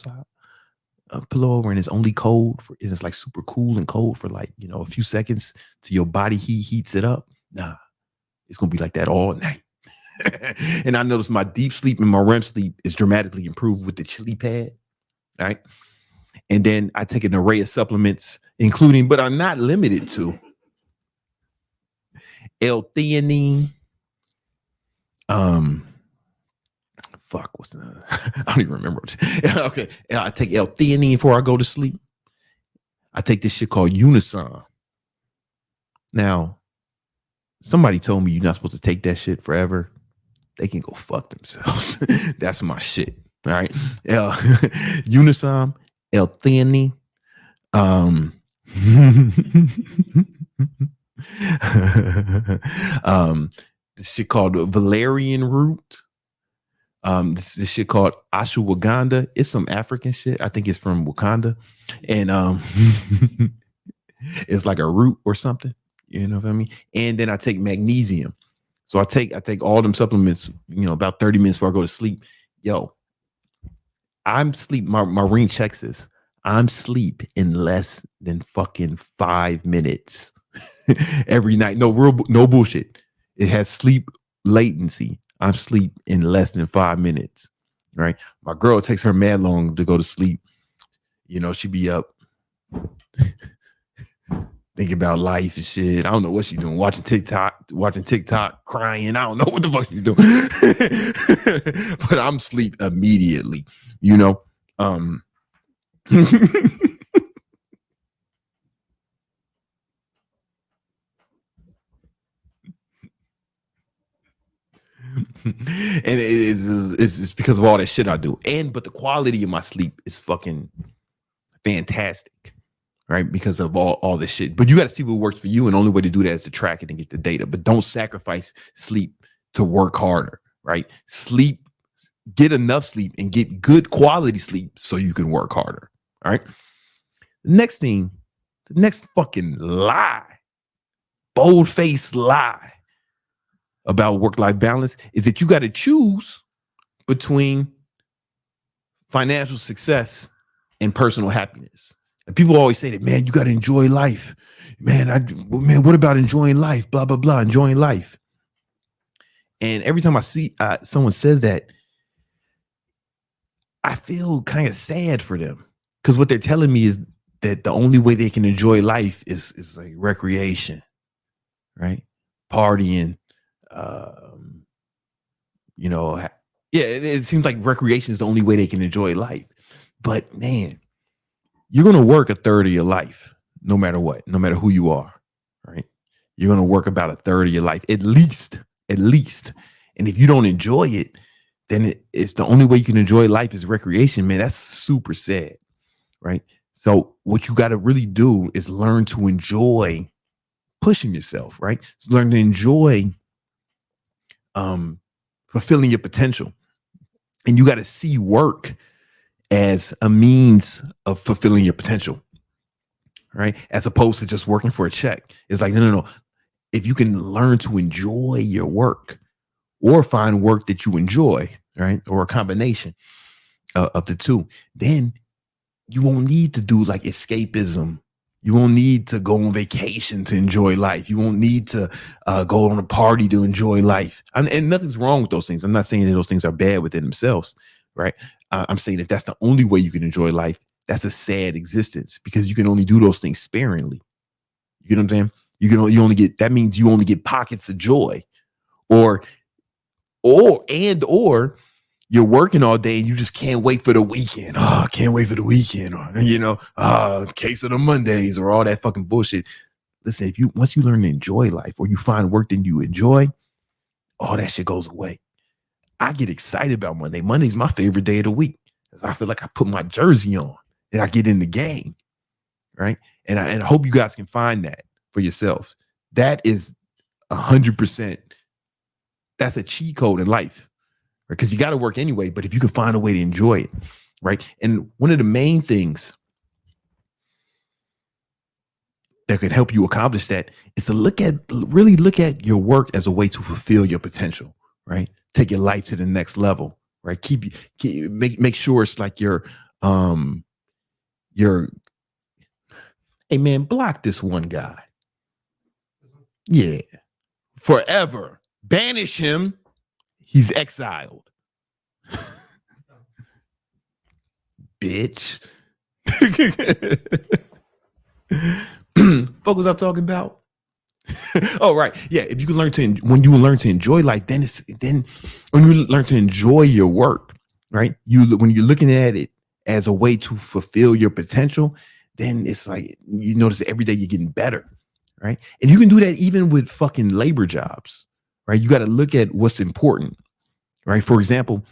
over and it's only cold it's like super cool and cold for like, a few seconds till your body heats it up. Nah, it's gonna be like that all night. And I noticed my deep sleep and my REM sleep is dramatically improved with the chili pad. Right. And then I take an array of supplements, including, but I'm not limited to, L-theanine. What's the I don't even remember. Okay. I take L-theanine before I go to sleep. I take this shit called Unison. Now, somebody told me you're not supposed to take that shit forever. They can go fuck themselves. That's my shit. All right. Unison, L-theanine. This shit called valerian root. This shit called ashwagandha. It's some African shit. I think it's from Wakanda. And it's like a root or something. You know what I mean? And then I take magnesium. So I take all them supplements, about 30 minutes before I go to sleep. Yo, I'm sleep. My ring checks this. I'm sleep in less than fucking 5 minutes every night. No bullshit. It has sleep latency. I'm sleep in less than 5 minutes. Right. My girl takes her mad long to go to sleep. You know, she be up thinking about life and shit. I don't know what she's doing. Watching TikTok, crying. I don't know what the fuck she's doing. But I'm sleep immediately, you know. And it's because of all that shit I do. But the quality of my sleep is fucking fantastic, right? Because of all this shit. But you got to see what works for you, and the only way to do that is to track it and get the data. But don't sacrifice sleep to work harder, right? Get enough sleep and get good quality sleep so you can work harder. All right. The next fucking lie, bold-faced lie about work-life balance is that you got to choose between financial success and personal happiness. And people always say that, man, you got to enjoy life. Man, what about enjoying life? Blah, blah, blah, enjoying life. And every time I see someone says that, I feel kind of sad for them, because what they're telling me is that the only way they can enjoy life is like recreation, right? Partying, you know, yeah, it seems like recreation is the only way they can enjoy life. But man, you're going to work a third of your life, no matter what, no matter who you are, right? You're going to work about a third of your life, at least. And if you don't enjoy it, then it's the only way you can enjoy life is recreation, man. That's super sad, right? So what you got to really do is learn to enjoy pushing yourself, right? Learn to enjoy fulfilling your potential. And you got to see work as a means of fulfilling your potential, right? As opposed to just working for a check. It's like, no. If you can learn to enjoy your work or find work that you enjoy, right? Or a combination of the two, then you won't need to do like escapism. You won't need to go on vacation to enjoy life. You won't need to go on a party to enjoy life. And nothing's wrong with those things. I'm not saying that those things are bad within themselves, right? I'm saying if that's the only way you can enjoy life, that's a sad existence, because you can only do those things sparingly. You know what I'm saying? You only get, that means you only get pockets of joy, or you're working all day and you just can't wait for the weekend. Oh, I can't wait for the weekend. Or, you know, case of the Mondays or all that fucking bullshit. Listen, once you learn to enjoy life, or you find work that you enjoy, all that shit goes away. I get excited about Monday. Monday's my favorite day of the week, because I feel like I put my jersey on and I get in the game, right? And I hope you guys can find that for yourselves. That is 100%. That's a cheat code in life, right? Because you got to work anyway, but if you can find a way to enjoy it, right? And one of the main things that could help you accomplish that is to really look at your work as a way to fulfill your potential, right? Take your life to the next level, right? Make sure it's like your hey man, block this one guy. Yeah. Forever. Banish him. He's exiled. Bitch. What was I talking about? Oh, right. Yeah. If you can when you learn to enjoy life, then when you learn to enjoy your work, right? When you're looking at it as a way to fulfill your potential, then it's like, you notice that every day you're getting better, right? And you can do that even with fucking labor jobs, right? You got to look at what's important, right? For example,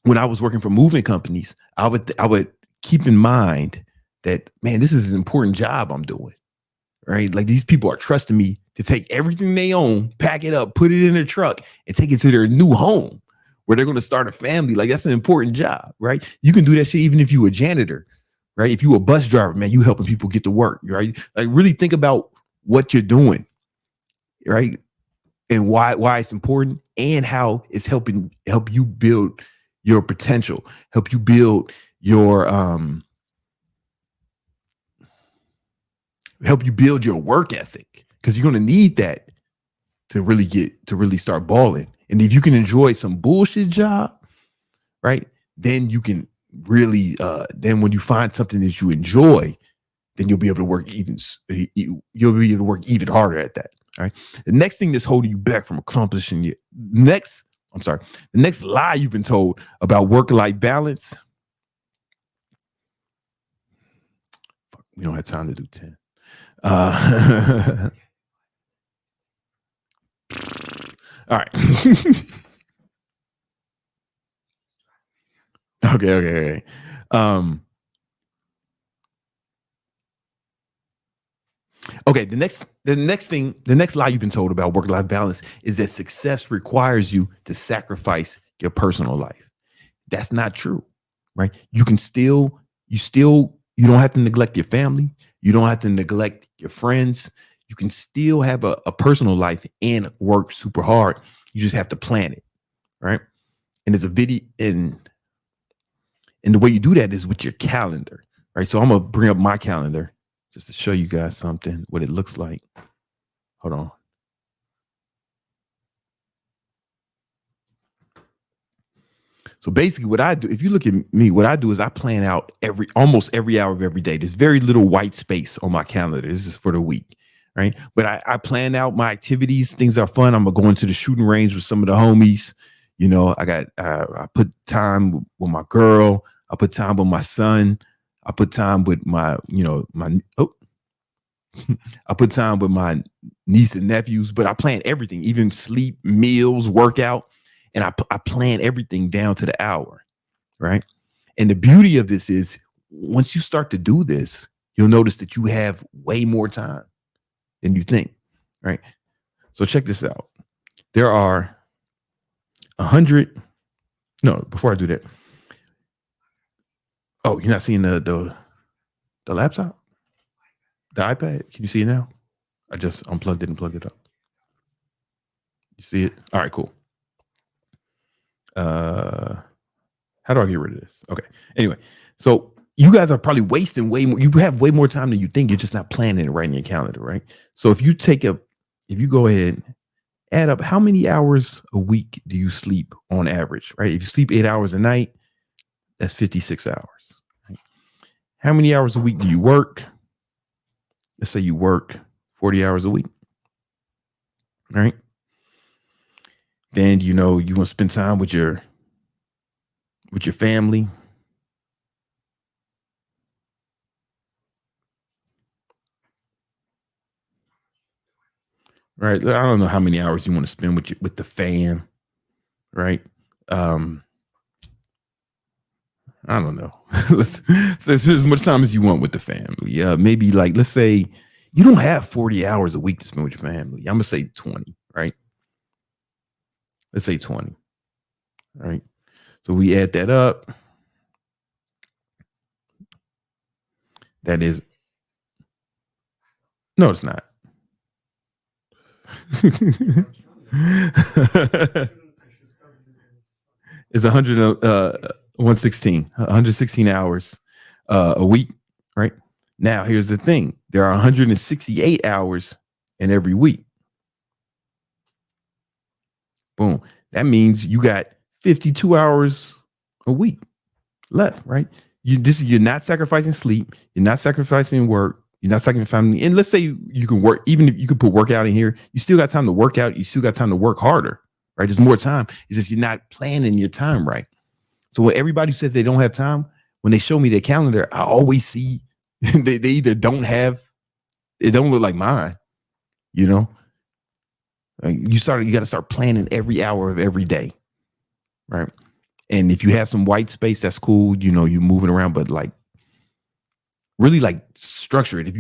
when I was working for moving companies, I would keep in mind that, man, this is an important job I'm doing, right? Like, these people are trusting me to take everything they own, pack it up, put it in their truck, and take it to their new home where they're going to start a family. Like, that's an important job, right? You can do that shit even if you a janitor, right? If you a bus driver, man, you helping people get to work, right? Like, really think about what you're doing, right? And why it's important, and how it's help you build your potential, help you build your work ethic, because you're going to need that to really start balling. And if you can enjoy some bullshit job, right, then you can really then when you find something that you enjoy, then you'll be able to work even harder at that. All right. The next thing that's holding you back from accomplishing the next lie you've been told about work-life balance. Fuck, we don't have time to do 10. All right. Okay. Okay, the next lie you've been told about work-life balance is that success requires you to sacrifice your personal life. That's not true, right? You don't have to neglect your family. You don't have to neglect your friends. You can still have a personal life and work super hard. You just have to plan it, right? And there's a video, and the way you do that is with your calendar, right? So I'm gonna bring up my calendar just to show you guys something, what it looks like. Hold on. So basically what I do, if you look at me, what I do is I plan out almost every hour of every day. There's very little white space on my calendar. This is for the week, right? But I plan out my activities, things that are fun. I'm gonna go into the shooting range with some of the homies. You know, I put time with my girl. I put time with my son. I put time with I put time with my niece and nephews, but I plan everything, even sleep, meals, workout, and I plan everything down to the hour, right? And the beauty of this is once you start to do this, you'll notice that you have way more time than you think, right? So check this out. There are 100. No, before I do that. Oh, you're not seeing the laptop? The iPad? Can you see it now? I just unplugged it and plugged it up. You see it? All right, cool. How do I get rid of this? Okay. Anyway, so you guys are probably wasting way more. You have way more time than you think. You're just not planning it right in your calendar, right? So if you go ahead, add up how many hours a week do you sleep on average, right? If you sleep 8 hours a night, that's 56 hours. Right? How many hours a week do you work? Let's say you work 40 hours a week, right? Then, you want to spend time with your family. Right. I don't know how many hours you want to spend with the fam. Right. I don't know. Let's as much time as you want with the family. Maybe like, let's say you don't have 40 hours a week to spend with your family. I'm gonna say 20, right? Let's say 20. All right. So we add that up. That is no, it's not. It's 116 hours a week, right? Now, here's the thing. There are 168 hours in every week. Boom. That means you got 52 hours a week left, right? You're not sacrificing sleep. You're not sacrificing work. You're not sacrificing family. And let's say you can work, even if you could put workout in here, you still got time to work out. You still got time to work harder, right? There's more time. It's just you're not planning your time right. So when everybody who says they don't have time, when they show me their calendar, I always see they either don't have, it don't look like mine, Like you got to start planning every hour of every day, right? And if you have some white space, that's cool. You're moving around, but like really like structure it.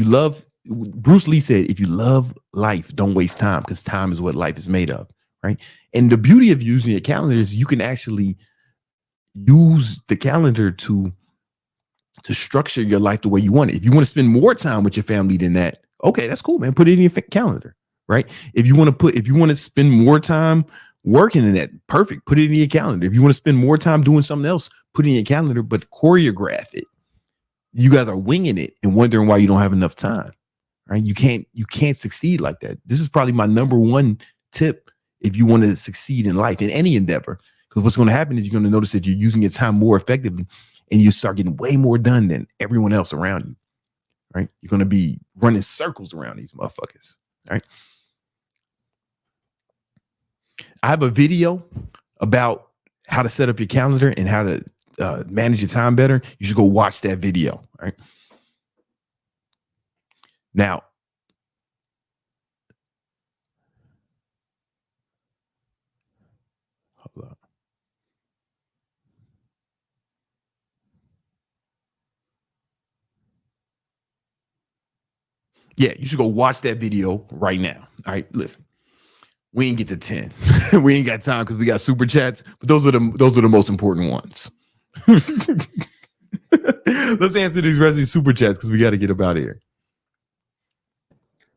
Bruce Lee said, if you love life, don't waste time, because time is what life is made of, right? And the beauty of using your calendar is you can actually use the calendar to structure your life the way you want it. If you want to spend more time with your family than that, okay, that's cool, man. Put it in your calendar, right? If you want to spend more time working in that, perfect. Put it in your calendar. If you want to spend more time doing something else, put it in your calendar, but choreograph it. You guys are winging it and wondering why you don't have enough time, right? You can't succeed like that. This is probably my number one tip if you want to succeed in life, in any endeavor, because what's going to happen is you're going to notice that you're using your time more effectively and you start getting way more done than everyone else around you, right? You're going to be running circles around these motherfuckers, right? I have a video about how to set up your calendar and how to manage your time better. You should go watch that video, right? Now, hold on. Yeah, you should go watch that video right now. All right, listen. We ain't get to 10. We ain't got time because we got super chats, but those are the most important ones. Let's answer these rest of these super chats because we got to get up out of here.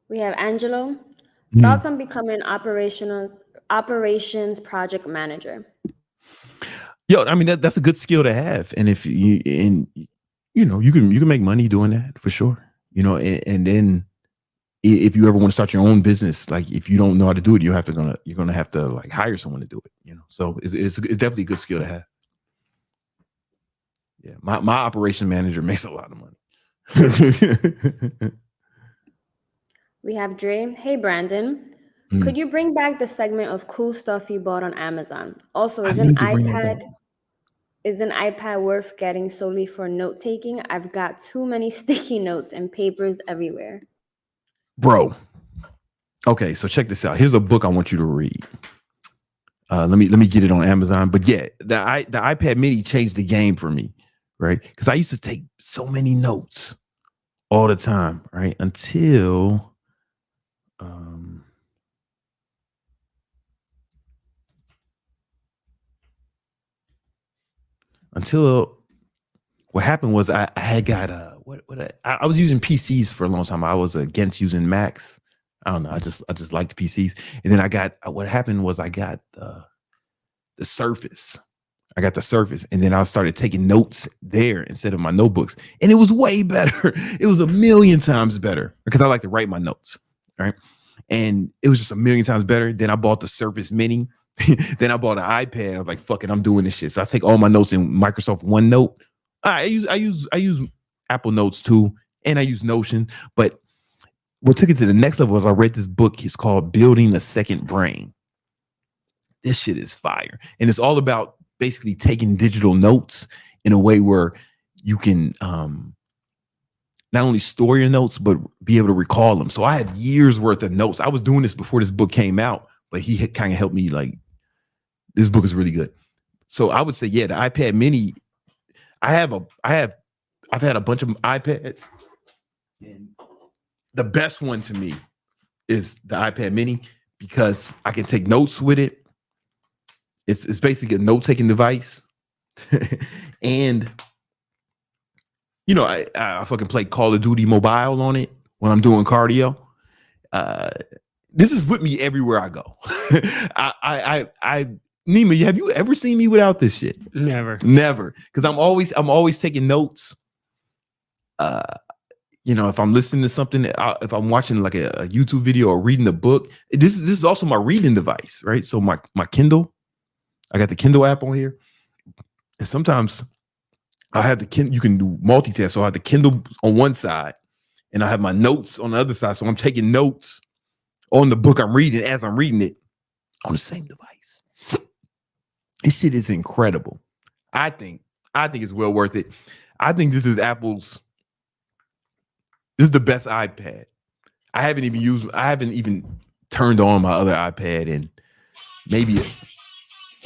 We have Angelo. Thoughts on becoming operations project manager? Yo, I mean that's a good skill to have, and if you you can make money doing that for sure. And then if you ever want to start your own business, like if you don't know how to do it, you're gonna have to like hire someone to do it. So it's definitely a good skill to have. Yeah, my operation manager makes a lot of money. We have Dre. Hey, Brandon. Could you bring back the segment of cool stuff you bought on Amazon? Also, is an iPad worth getting solely for note taking? I've got too many sticky notes and papers everywhere. Bro. Okay, so check this out. Here's a book I want you to read. Let me get it on Amazon. But yeah, the iPad mini changed the game for me, right? Because I used to take so many notes all the time, right? Until what happened was I had got I was using PCs for a long time. I was against using Macs. I don't know. I just liked PCs. And then what happened was I got the Surface. I got the Surface, and then I started taking notes there instead of my notebooks, and it was way better. It was a million times better because I like to write my notes, right? And it was just a million times better. Then I bought the Surface Mini. Then I bought an iPad. I was like, "Fuck it, I'm doing this shit." So I take all my notes in Microsoft OneNote. I use Apple Notes too, and I use Notion. But what took it to the next level was I read this book. It's called Building a Second Brain. This shit is fire, and it's all about basically taking digital notes in a way where you can not only store your notes, but be able to recall them. So I have years worth of notes. I was doing this before this book came out, but he had kind of helped me. Like, this book is really good. So I would say, yeah, the iPad mini, I've had a bunch of iPads, and the best one to me is the iPad mini because I can take notes with it. It's basically a note-taking device. And I fucking play Call of Duty Mobile on it when I'm doing cardio. This is with me everywhere I go. Nima, have you ever seen me without this shit? Never. Because I'm always taking notes. If I'm listening to something, if I'm watching like a YouTube video or reading a book, this is also my reading device, right? So my Kindle, I got the Kindle app on here, and sometimes I have the Kindle. You can do multitask, so I have the Kindle on one side, and I have my notes on the other side. So I'm taking notes on the book I'm reading as I'm reading it on the same device. This shit is incredible. I think it's well worth it. I think this is Apple's. This is the best iPad. I haven't even turned on my other iPad and maybe.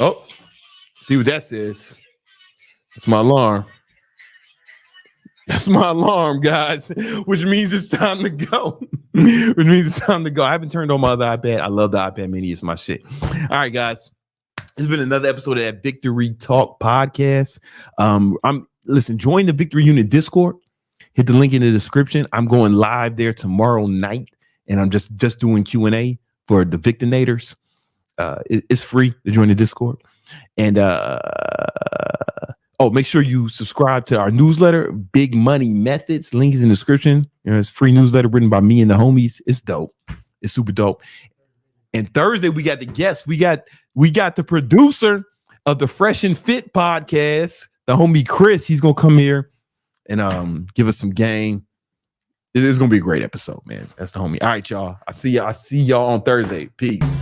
Oh, see what that says? That's my alarm. That's my alarm, guys, which means it's time to go. I haven't turned on my other iPad. I love the iPad mini. It's my shit. All right, guys. It's been another episode of that Victory Talk podcast. Join the Victory Unit Discord. Hit the link in the description. I'm going live there tomorrow night, and I'm just doing Q&A for the Victinators. it's free to join the Discord. And make sure you subscribe to our newsletter, Big Money Methods. Link is in the description. It's a free newsletter written by me and the homies. It's dope. It's super dope. And Thursday we got the guest. We got the producer of the Fresh and Fit podcast, the homie Chris. He's gonna come here and give us some game. It's gonna be a great episode, man. That's the homie. All right, y'all. I see y'all on Thursday. Peace.